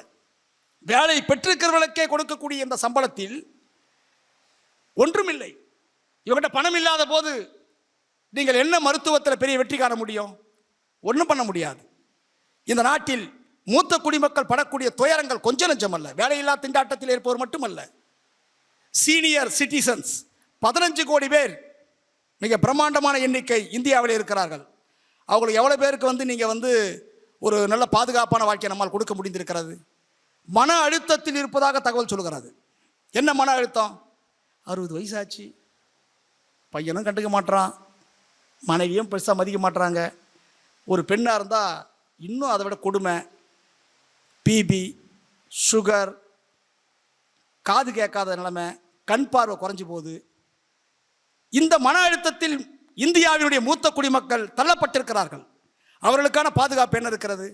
வேலை பெற்றிருக்கிறவர்களுக்கே கொடுக்கக்கூடிய இந்த சம்பளத்தில் ஒன்றுமில்லை. இவங்கிட்ட பணம் இல்லாத போது நீங்கள் என்ன மருத்துவத்தில் பெரிய வெற்றி காண முடியும்? ஒன்றும் பண்ண முடியாது. இந்த நாட்டில் மூத்த குடிமக்கள் படக்கூடிய துயரங்கள் கொஞ்சம் நஞ்சம் அல்ல. வேலையில்லா திண்டாட்டத்தில் இருப்பவர் மட்டுமல்ல, சீனியர் சிட்டிசன்ஸ் 15 கோடி பேர் மிக பிரம்மாண்டமான எண்ணிக்கை இந்தியாவில் இருக்கிறார்கள். அவங்களுக்கு எவ்வளோ பேருக்கு வந்து நீங்கள் வந்து ஒரு நல்ல பாதுகாப்பான வாழ்க்கையை நம்மால் கொடுக்க முடிந்திருக்கிறது? மன அழுத்தத்தில் இருப்பதாக தகவல் சொல்கிறது. என்ன மன அழுத்தம்? 60 வயசாச்சு, பையனும் கண்டுக்க மாட்டான், மனைவியும் பெருசாக மதிக்க மாட்டுறாங்க. ஒரு பெண்ணாக இருந்தால் இன்னும் அதை விட கொடுமை. பிபி, சுகர், காது கேட்காத நிலைமை, கண் பார்வை குறைஞ்சி போகுது. இந்த மன அழுத்தத்தில் இந்தியாவினுடைய மூத்த குடிமக்கள் தள்ளப்பட்டிருக்கிறார்கள். அவர்களுக்கான பாதுகாப்பு என்ன இருக்கிறது?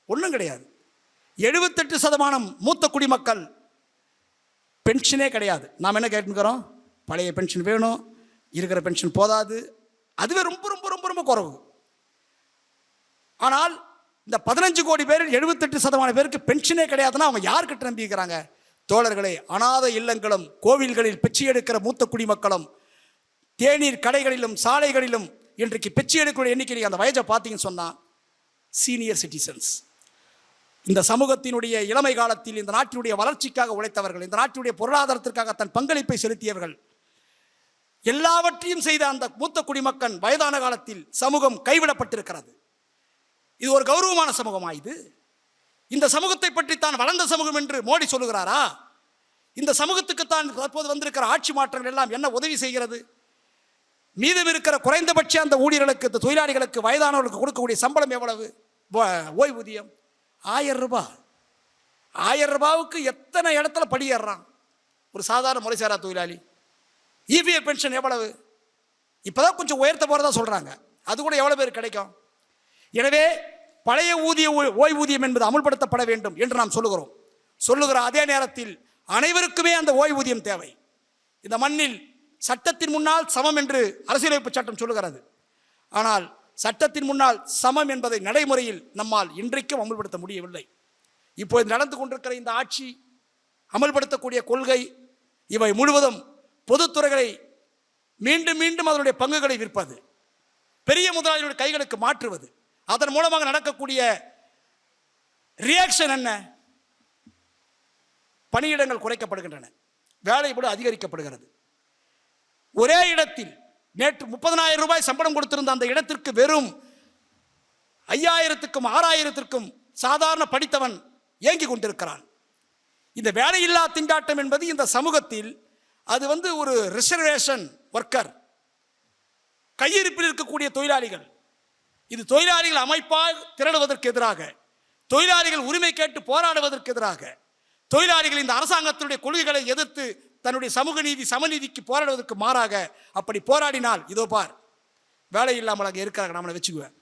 ஒன்றும் கிடையாது. 78% மூத்த குடிமக்கள் பென்ஷனே கிடையாது. நாம் என்ன கேட்டுக்கிறோம்? பழைய பென்ஷன் வேணும், இருக்கிற பென்ஷன் போதாது, அதுவே ரொம்ப ரொம்ப ரொம்ப ரொம்ப குறைவு. ஆனால் இந்த 15 கோடி பேரில் 78% பேருக்கு பென்ஷனே கிடையாதுன்னா அவங்க யார்கிட்ட நம்பிக்கிறாங்க? தோழர்களே, அநாத இல்லங்களும் கோவில்களில் பிச்சை எடுக்கிற மூத்த குடிமக்களும் தேநீர் கடைகளிலும் சாலைகளிலும் இன்றைக்கு பிச்சை எடுக்கிற எண்ணிக்கை அந்த வயதை பார்த்தீங்கன்னு சொன்னால் சீனியர் சிட்டிசன்ஸ். இந்த சமூகத்தினுடைய இளமை காலத்தில் இந்த நாட்டினுடைய வளர்ச்சிக்காக உழைத்தவர்கள், இந்த நாட்டினுடைய பொருளாதாரத்திற்காக தன் பங்களிப்பை செலுத்தியவர்கள், எல்லாவற்றையும் செய்த அந்த மூத்த குடிமக்கள் வயதான காலத்தில் சமூகம் கைவிடப்பட்டிருக்கிறது. இது ஒரு கௌரவமான சமூகமா? இந்த சமூகத்தை பற்றி தான் வளர்ந்த சமூகம் என்று மோடி சொல்லுகிறாரா? இந்த சமூகத்துக்கு தான் தற்போது வந்திருக்கிற ஆட்சி மாற்றங்கள் எல்லாம் என்ன உதவி செய்கிறது? மீதம் இருக்கிற குறைந்தபட்ச அந்த ஊழியர்களுக்கு, இந்த தொழிலாளிகளுக்கு, வயதானவர்களுக்கு கொடுக்கக்கூடிய சம்பளம் எவ்வளவு? ஓய்வூதியம் 1000 ரூபாய். 1000 ரூபாவுக்கு எத்தனை இடத்துல படியேறான் ஒரு சாதாரண முறைசாரா தொழிலாளி? இபிஎஃப் பென்ஷன் எவ்வளவு? இப்போதான் கொஞ்சம் உயர்த்த போகிறதா சொல்கிறாங்க. அது கூட எவ்வளோ பேர் கிடைக்கும்? எனவே பழைய ஓய்வூதியம் என்பது அமுல்படுத்தப்பட வேண்டும் என்று நாம் சொல்லுகிற அதே நேரத்தில் அனைவருக்குமே அந்த ஓய்வூதியம் தேவை. இந்த மண்ணில் சட்டத்தின் முன்னால் சமம் என்று அரசியலமைப்பு சட்டம் சொல்லுகிறது. ஆனால் சட்டத்தின் முன்னால் சமம் என்பதை நடைமுறையில் நம்மால் இன்றைக்கும் அமல்படுத்த முடியவில்லை. இப்போது நடந்து கொண்டிருக்கிற இந்த ஆட்சி, அமல்படுத்தக்கூடிய கொள்கை, இவை முழுவதும் பொதுத்துறைகளை மீண்டும் மீண்டும் அதனுடைய பங்குகளை விற்பது, பெரிய முதலாளிகளுடைய கைகளுக்கு மாற்றுவது. அதன் மூலமாக நடக்கக்கூடிய ரியாக்ஷன் என்ன? பணியிடங்கள் குறைக்கப்படுகின்றன, வேலைப்பளு அதிகரிக்கப்படுகிறது. ஒரே இடத்தில் நேற்று 30,000 ரூபாய் சம்பளம் கொடுத்திருந்த அந்த இடத்திற்கு வெறும் 5000க்கும் 6000க்கும் சாதாரண படித்தவன் ஏங்கி கொண்டிருக்கிறான். இந்த வேலையில்லா திண்டாட்டம் என்பது இந்த சமூகத்தில் அது ஒரு ரிசர்வேஷன் ஒர்க்கர், கையிருப்பில் இருக்கக்கூடிய தொழிலாளிகள், இது தொழிலாளிகள் அமைப்பால் திரளுவதற்கு எதிராக, தொழிலாளிகள் உரிமை கேட்டு போராடுவதற்கு எதிராக, தொழிலாளிகள் இந்த அரசாங்கத்தினுடைய கொள்கைகளை எதிர்த்து தன்னுடைய சமூக நீதி சமநீதிக்கு போராடுவதற்கு மாறாக அப்படி போராடினால் இதோ பார் வேலை இல்லாமல் அங்கே இருக்கிறாங்க, நம்மளை வச்சுக்குவேன்.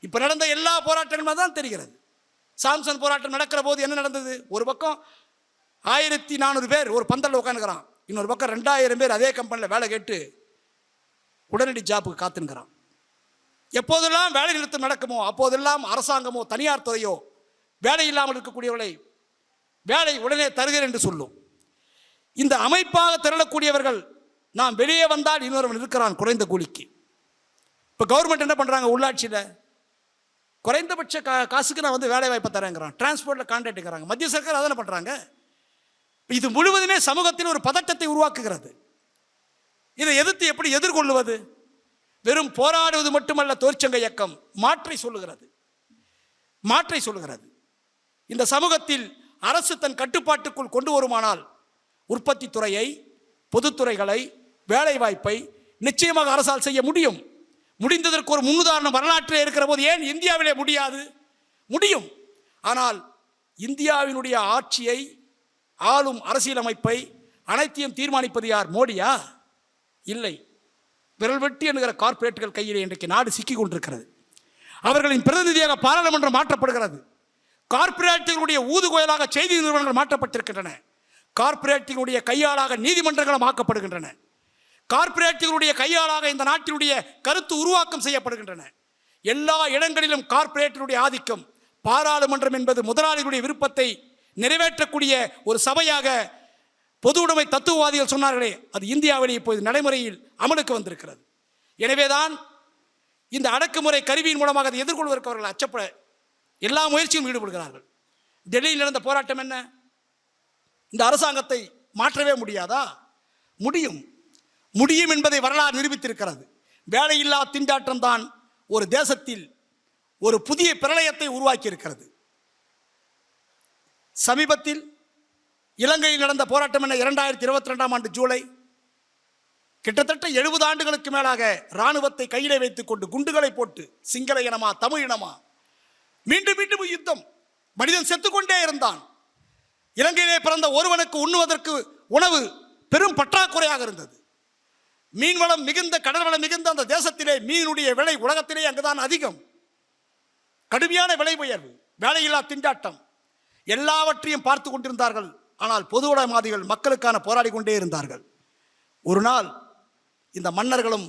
இப்போ நடந்த எல்லா போராட்டங்களும் தான் தெரிகிறது. சாம்சன் போராட்டம் நடக்கிற போது என்ன நடந்தது? ஒரு பக்கம் 1400 பேர் ஒரு பந்தலில் உட்காந்துக்கிறான், இன்னொரு பக்கம் 2000 பேர் அதே கம்பெனியில் வேலை கேட்டு உடனடி ஜாப்புக்கு காத்துங்கிறான். எப்போதெல்லாம் வேலை நிறுத்தம் நடக்குமோ அப்போதெல்லாம் அரசாங்கமோ தனியார் துறையோ வேலை இல்லாமல் இருக்கக்கூடியவர்களை வேலை உடனே தருகிறேன் என்று சொல்லும். இந்த அமைப்பாக திரளக்கூடியவர்கள் நாம் வெளியே வந்தால் இன்னொருவன் இருக்கிறான் குறைந்த கூலிக்கு. இப்போ கவர்மெண்ட் என்ன பண்ணுறாங்க? உள்ளாட்சியில் குறைந்தபட்ச காசுக்கு நான் வேலை வாய்ப்பை தரேங்கிறான், டிரான்ஸ்போர்ட்டில் கான்ட்ராக்டுங்கிறாங்க. மத்திய சர்க்கார் அதனை பண்ணுறாங்க. இது முழுவதுமே சமூகத்தில் ஒரு பதட்டத்தை உருவாக்குகிறது. இதை எதிர்த்து எப்படி எதிர்கொள்வது? வெறும் போராடுவது மட்டுமல்ல, தொழிற்சங்க இயக்கம் மாற்றை சொல்லுகிறது. இந்த சமூகத்தில் அரசு தன் கட்டுப்பாட்டுக்குள் கொண்டு வருமானால் உற்பத்தி துறையை, பொதுத்துறைகளை, வேலை வாய்ப்பை நிச்சயமாக அரசால் செய்ய முடியும். முடிந்ததற்கு ஒரு முன்னுதாரணம் வரலாற்றில் இருக்கிற போது ஏன் இந்தியாவிலே முடியாது? முடியும். ஆனால் இந்தியாவினுடைய ஆட்சியை, ஆளும் அரசியலமைப்பை அனைத்தையும் தீர்மானிப்பது யார்? மோடியா? இல்லை. விரல் வெட்டி என்கிற கார்ப்பரேட்டுகள் கையிலே இன்றைக்கு நாடு சிக்கி கொண்டிருக்கிறது. அவர்களின் பிரதிநிதியாக பாராளுமன்றம் மாற்றப்படுகிறது. கார்ப்பரேட்டுகளுடைய ஊதுகோயலாக செய்தி நிறுவனங்கள் மாற்றப்பட்டிருக்கின்றன. கார்ப்பரேட்டுகளுடைய கையாளாக நீதிமன்றங்களும் ஆக்கப்படுகின்றன. கார்ப்பரேட்டுகளுடைய கையாளாக இந்த நாட்டினுடைய கருத்து உருவாக்கம் செய்யப்படுகின்றன. எல்லா இடங்களிலும் கார்ப்பரேட்டுடைய ஆதிக்கம். பாராளுமன்றம் என்பது முதலாளிகளுடைய விருப்பத்தை நிறைவேற்றக்கூடிய ஒரு சபையாக பொது உடைமை தத்துவவாதிகள் சொன்னார்களே, அது இந்தியாவிலே இப்போது நடைமுறையில் அமலுக்கு வந்திருக்கிறது. எனவேதான் இந்த அடக்குமுறை கருவியின் மூலமாக அதை எதிர்கொள்வதற்கு அவர்கள் அச்சப்பட எல்லா முயற்சியும் ஈடுபடுகிறார்கள். டெல்லியில் நடந்த போராட்டம் என்ன? இந்த அரசாங்கத்தை மாற்றவே முடியாதா? முடியும் என்பதை வரலாறு நிரூபித்திருக்கிறது. வேலையில்லா திண்டாட்டம் தான் ஒரு தேசத்தில் ஒரு புதிய பிரளயத்தை உருவாக்கி இருக்கிறது. சமீபத்தில் இலங்கையில் நடந்த போராட்டம் என்ன, 2022ஆம் ஆண்டு ஜூலை, கிட்டத்தட்ட 70 ஆண்டுகளுக்கு மேலாக இராணுவத்தை கையிலே வைத்துக் கொண்டு குண்டுகளை போட்டு சிங்கள இனமா தமிழ் இனமா மீண்டும் மீண்டும் யுத்தம், மனிதன் செத்துக்கொண்டே இருந்தான். இலங்கையிலே பிறந்த ஒருவனுக்கு உண்ணுவதற்கு உணவு பெரும் பற்றாக்குறையாக இருந்தது. மீன்வளம் மிகுந்த, கடல் வளம் மிகுந்த அந்த தேசத்திலே மீனுடைய விலை உலகத்திலே அங்குதான் அதிகம். கடுமையான விலை உயர்வு, வேலையில்லா திண்டாட்டம், எல்லாவற்றையும் பார்த்து கொண்டிருந்தார்கள். ஆனால் பொதுவுடைமைவாதிகள் மக்களுக்கான போராடி கொண்டே இருந்தார்கள். ஒரு நாள் இந்த மன்னர்களும்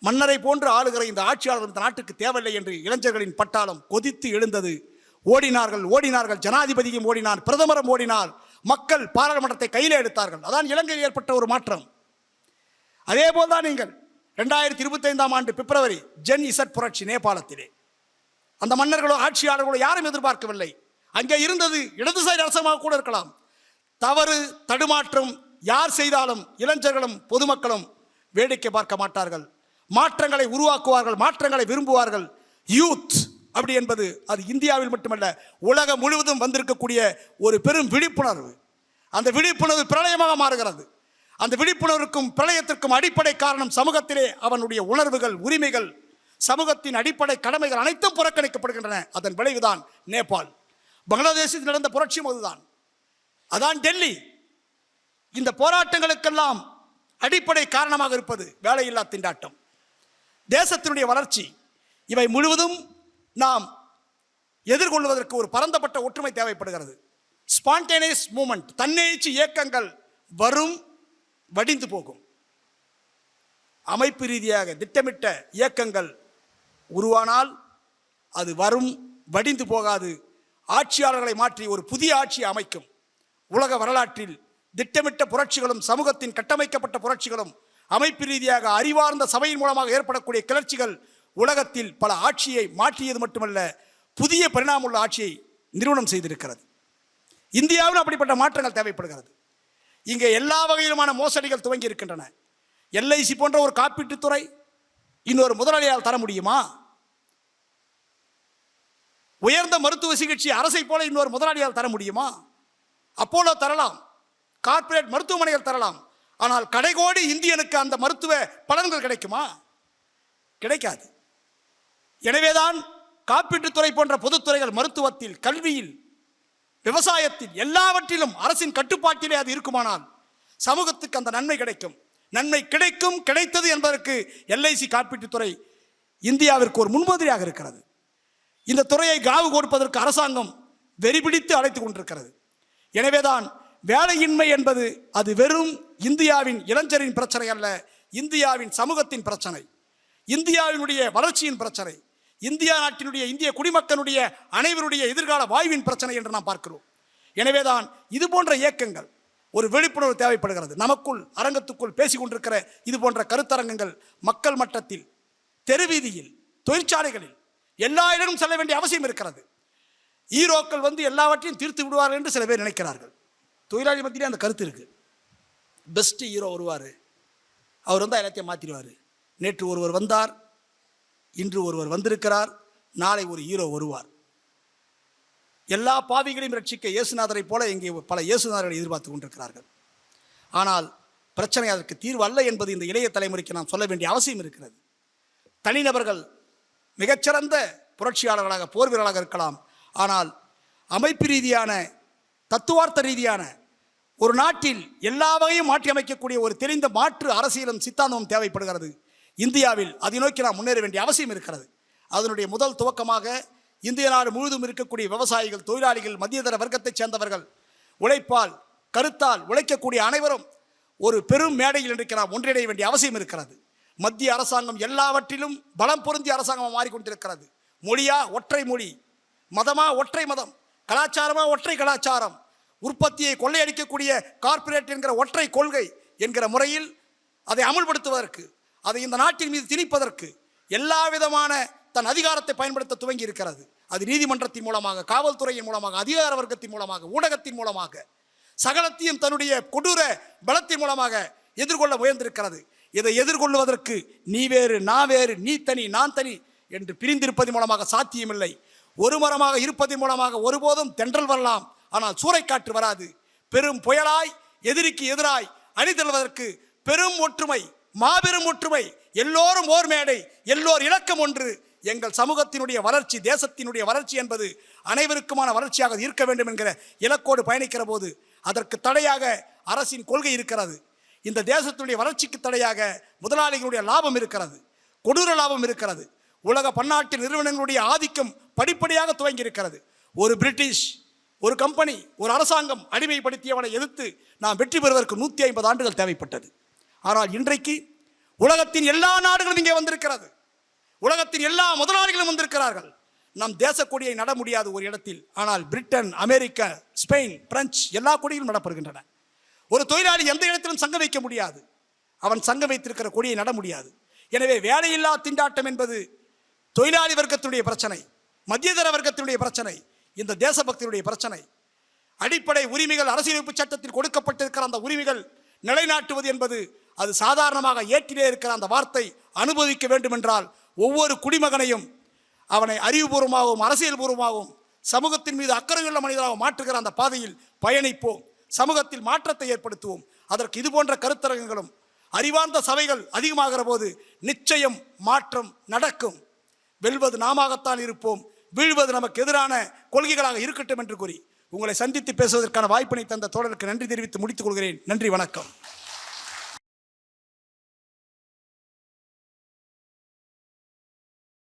மன்னரை போன்று ஆளுகிற இந்த ஆட்சியாளர்கள் இந்த நாட்டுக்கு தேவையில்லை என்று இளைஞர்களின் பட்டாளம் கொதித்து எழுந்தது. ஓடினார்கள். ஜனாதிபதியும் ஓடினார், பிரதமரும் ஓடினார், மக்கள் பாராளுமன்றத்தை கையில் எடுத்தார்கள். அதான் இலங்கையில் ஏற்பட்ட ஒரு மாற்றம். அதே போல்தான் நீங்கள் 2025ஆம் ஆண்டு பிப்ரவரி ஜென் இசட் புரட்சி நேபாளத்திலே, அந்த மன்னர்களோ ஆட்சியாளர்களோ யாரும் எதிர்பார்க்கவில்லை. அங்கே இருந்தது இடதுசாரி அரசாங்கமாக கூட இருக்கலாம். தவறு தடுமாற்றம் யார் செய்தாலும் இளைஞர்களும் பொதுமக்களும் வேடிக்கை பார்க்க மாட்டார்கள். மாற்றங்களை உருவாக்குவார்கள், மாற்றங்களை விரும்புவார்கள். யூத் அப்படி என்பது அது இந்தியாவில் மட்டுமல்ல, உலகம் முழுவதும் வந்திருக்கக்கூடிய ஒரு பெரும் விழிப்புணர்வு. அந்த விழிப்புணர்வு பிரளயமாக மாறுகிறது. அந்த விழிப்புணர்வுக்கும் பிரளயத்திற்கும் அடிப்படை காரணம் சமூகத்திலே அவனுடைய உணர்வுகள், உரிமைகள், சமூகத்தின் அடிப்படை கடமைகள் அனைத்தும் புறக்கணிக்கப்படுகின்றன. அதன் விளைவுதான் நேபாள். பங்களாதேஷில் நடந்த புரட்சியும் அதுதான். அதான் டெல்லி. இந்த போராட்டங்களுக்கெல்லாம் அடிப்படை காரணமாக இருப்பது வேலையில்லா திண்டாட்டம், தேசத்தினுடைய வளர்ச்சி. இவை முழுவதும் நாம் எதிர்கொள்வதற்கு ஒரு பரந்தப்பட்ட ஒற்றுமை தேவைப்படுகிறது. ஸ்பான்டேனியஸ் மூமெண்ட், தன்னெழுச்சி இயக்கங்கள் வரும், வடிந்து போகும். அமைப்பு ரீதியாக திட்டமிட்ட இயக்கங்கள் உருவானால் அது வரும், வடிந்து போகாது. ஆட்சியாளர்களை மாற்றி ஒரு புதிய ஆட்சியை அமைக்கும். உலக வரலாற்றில் திட்டமிட்ட புரட்சிகளும் சமூகத்தின் கட்டமைக்கப்பட்ட புரட்சிகளும் அமைப்பு ரீதியாக அறிவார்ந்த சபையின் மூலமாக ஏற்படக்கூடிய கிளர்ச்சிகள் உலகத்தில் பல ஆட்சியை மாற்றியது மட்டுமல்ல, புதிய பரிணாமமுள்ள ஆட்சியை நிறுவனம் செய்திருக்கிறது. இந்தியாவில் அப்படிப்பட்ட மாற்றங்கள் தேவைப்படுகிறது. இங்கே எல்லா வகையிலுமான மோசடிகள் துவங்கி இருக்கின்றன. எல்ஐசி போன்ற ஒரு காப்பீட்டுத்துறை இன்னொரு முதலாளியால் தர முடியுமா? உயர்ந்த மருத்துவ சிகிச்சை அரசை போல இன்னொரு முதலாளியால் தர முடியுமா? அப்போலோ தரலாம், கார்ப்பரேட் மருத்துவமனைகள் தரலாம். ஆனால் கடைகோடி இந்தியனுக்கு அந்த மருத்துவ பலன்கள் கிடைக்குமா? கிடைக்காது. எனவேதான் காப்பீட்டுத்துறை போன்ற பொதுத்துறைகள் மருத்துவத்தில், கல்வியில், விவசாயத்தில், எல்லாவற்றிலும் அரசின் கட்டுப்பாட்டிலே அது இருக்குமானால் சமூகத்துக்கு அந்த நன்மை கிடைக்கும். நன்மை கிடைக்கும், கிடைத்தது என்பதற்கு எல்ஐசி காப்பீட்டுத்துறை இந்தியாவிற்கு ஒரு முன்மாதிரியாக இருக்கிறது. இந்த துறையை காவு கொடுப்பதற்கு அரசாங்கம் வெறிபிடித்து அழைத்துக் கொண்டிருக்கிறது. எனவேதான் வேலையின்மை என்பது அது வெறும் இந்தியாவின் இளைஞரின் பிரச்சனை அல்ல, இந்தியாவின் சமூகத்தின் பிரச்சனை, இந்தியாவினுடைய வளர்ச்சியின் பிரச்சனை, இந்தியா நாட்டினுடைய, இந்திய குடிமக்களுடைய அனைவருடைய எதிர்கால வாய்வின் பிரச்சனை என்று நாம் பார்க்கிறோம். எனவேதான் இது போன்ற இயக்கங்கள், ஒரு விழிப்புணர்வு தேவைப்படுகிறது. நமக்குள் அரங்கத்துக்குள் பேசிக் கொண்டிருக்கிற இது போன்ற கருத்தரங்கங்கள் மக்கள் மட்டத்தில், தெருவீதியில், தொழிற்சாலைகளில் எல்லா இடமும் செல்ல வேண்டிய அவசியம் இருக்கிறது. ஈரோக்கள் வந்து எல்லாவற்றையும் தீர்த்து விடுவார்கள் என்று சில பேர் நினைக்கிறார்கள். தொழிலாளி மத்தியிலே அந்த கருத்து இருக்குது. பெஸ்ட் ஹீரோ வருவார், அவர் வந்தால் எல்லாத்தையும் மாற்றிடுவார். நேற்று ஒருவர் வந்தார், இன்று ஒருவர் வந்திருக்கிறார், நாளை ஒரு ஹீரோ வருவார். எல்லா பாவிகளையும் ரட்சிக்க இயேசுநாதரை போல இங்கே பல இயேசுநாதர்களை எதிர்பார்த்து கொண்டிருக்கிறார்கள். ஆனால் பிரச்சனை அதற்கு தீர்வு அல்ல என்பது இந்த இளைய தலைமுறைக்கு நாம் சொல்ல வேண்டிய அவசியம் இருக்கிறது. தனிநபர்கள் மிகச்சிறந்த புரட்சியாளர்களாக, போர் வீரர்களாக இருக்கலாம். ஆனால் அமைப்பு ரீதியான, தத்துவார்த்த ரீதியான ஒரு நாட்டில் எல்லா வகையும் மாற்றி அமைக்கக்கூடிய ஒரு தெரிந்த மாற்று அரசியலும் சித்தாந்தமும் தேவைப்படுகிறது. இந்தியாவில் அதை நோக்கி நாம் முன்னேற வேண்டிய அவசியம் இருக்கிறது. அதனுடைய முதல் துவக்கமாக இந்திய நாடு முழுவதும் இருக்கக்கூடிய விவசாயிகள், தொழிலாளிகள், மத்தியதர வர்க்கத்தைச் சேர்ந்தவர்கள், உழைப்பால், கருத்தால் உழைக்கக்கூடிய அனைவரும் ஒரு பெரும் மேடையில் இன்றைக்கு நாம் ஒன்றிணைய வேண்டிய அவசியம் இருக்கிறது. மத்திய அரசாங்கம் எல்லாவற்றிலும் பலம் பொருந்திய அரசாங்கமாக மாறிக்கொண்டிருக்கிறது. மொழியா ஒற்றை மொழி, மதமா ஒற்றை மதம், கலாச்சாரமா ஒற்றை கலாச்சாரம், உற்பத்தியை கொள்ளையடிக்கக்கூடிய கார்ப்பரேட் என்கிற ஒற்றை கொள்கை என்கிற முறையில் அதை அமுல்படுத்துவதற்கு, அதை இந்த நாட்டின் மீது திணிப்பதற்கு எல்லா விதமான தன் அதிகாரத்தை பயன்படுத்த துவங்கி இருக்கிறது. அது நீதிமன்றத்தின் மூலமாக, காவல்துறையின் மூலமாக, அதிகார வர்க்கத்தின் மூலமாக, ஊடகத்தின் மூலமாக, சகலத்தையும் தன்னுடைய கொடூர பலத்தின் மூலமாக எதிர்கொள்ள முயன்றிருக்கிறது. இதை எதிர்கொள்வதற்கு நீ வேறு, நான் வேறு, நீ தனி, நான் தனி என்று பிரிந்திருப்பதன் மூலமாக சாத்தியமில்லை. ஒரு மரமாக இருப்பதன் மூலமாக ஒருபோதும் தென்றல் வரலாம், ஆனால் சூறைக்காற்று வராது. பெரும் புயலாய் எதிரிக்கு எதிராய் அணிதல்வதற்கு பெரும் ஒற்றுமை, மாபெரும் ஒற்றுமை, எல்லோரும் ஓர் மேடை, எல்லோர் இலக்கம் ஒன்று. எங்கள் சமூகத்தினுடைய வளர்ச்சி, தேசத்தினுடைய வளர்ச்சி என்பது அனைவருக்குமான வளர்ச்சியாக இருக்க வேண்டும் என்கிற இலக்கோடு பயணிக்கிற போது அதற்கு தடையாக அரசின் கொள்கை இருக்கிறது. இந்த தேசத்துடைய வளர்ச்சிக்கு தடையாக முதலாளிகளுடைய லாபம் இருக்கிறது, கொடூர லாபம் இருக்கிறது. உலக பன்னாட்டு நிறுவனங்களுடைய ஆதிக்கம் படிப்படியாக துவங்கி இருக்கிறது. ஒரு பிரிட்டிஷ், ஒரு கம்பெனி, ஒரு அரசாங்கம் அடிமைப்படுத்தியவனை எதிர்த்து நாம் வெற்றி பெறுவதற்கு 150 ஆண்டுகள் தேவைப்பட்டது. ஆனால் இன்றைக்கு உலகத்தின் எல்லா நாடுகளும் இங்கே வந்திருக்கிறது. உலகத்தின் எல்லா முதலாளிகளும் வந்திருக்கிறார்கள். நம் தேச கொடியை நட முடியாது ஒரு இடத்தில், ஆனால் பிரிட்டன், அமெரிக்கா, ஸ்பெயின், பிரெஞ்சு எல்லா கொடிகளும் நடப்படுகின்றன. ஒரு தொழிலாளி எந்த இடத்திலும் சங்கம் வைக்க முடியாது, அவன் சங்கம் வைத்திருக்கிற கொடியை நட முடியாது. எனவே வேலையில்லா திண்டாட்டம் என்பது தொழிலாளி வர்க்கத்தினுடைய பிரச்சனை, மத்தியதர வர்க்கத்தினுடைய பிரச்சனை, இந்த தேசபக்தியுடைய பிரச்சனை. அடிப்படை உரிமைகள் அரசியலமைப்பு சட்டத்தில் கொடுக்கப்பட்டிருக்கிற அந்த உரிமைகள் நிலைநாட்டுவது என்பது அது சாதாரணமாக ஏற்றிலே இருக்கிற அந்த வார்த்தை அனுபவிக்க வேண்டும் என்றால் ஒவ்வொரு குடிமகனையும் அவனை அறிவுபூர்வமாகவும் அரசியல் பூர்வமாகவும் சமூகத்தின் மீது அக்கறையுள்ள மனிதராக மாற்றுகிற அந்த பாதையில் பயணிப்போம். சமூகத்தில் மாற்றத்தை ஏற்படுத்துவோம். அதற்கு இது போன்ற கருத்தரங்குகளும் அறிவார்ந்த சபைகள் அதிகமாகிற போது நிச்சயம் மாற்றம் நடக்கும். வெல்வது நாமத்தான் இருப்போம், வீழ்வது நமக்கு எதிரான கொள்கைகளாக இருக்கட்டும் என்று கூறி உங்களை சந்தித்து பேசுவதற்கான வாய்ப்பினை தந்த தோழருக்கு நன்றி தெரிவித்து முடித்துக் கொள்கிறேன். நன்றி, வணக்கம்.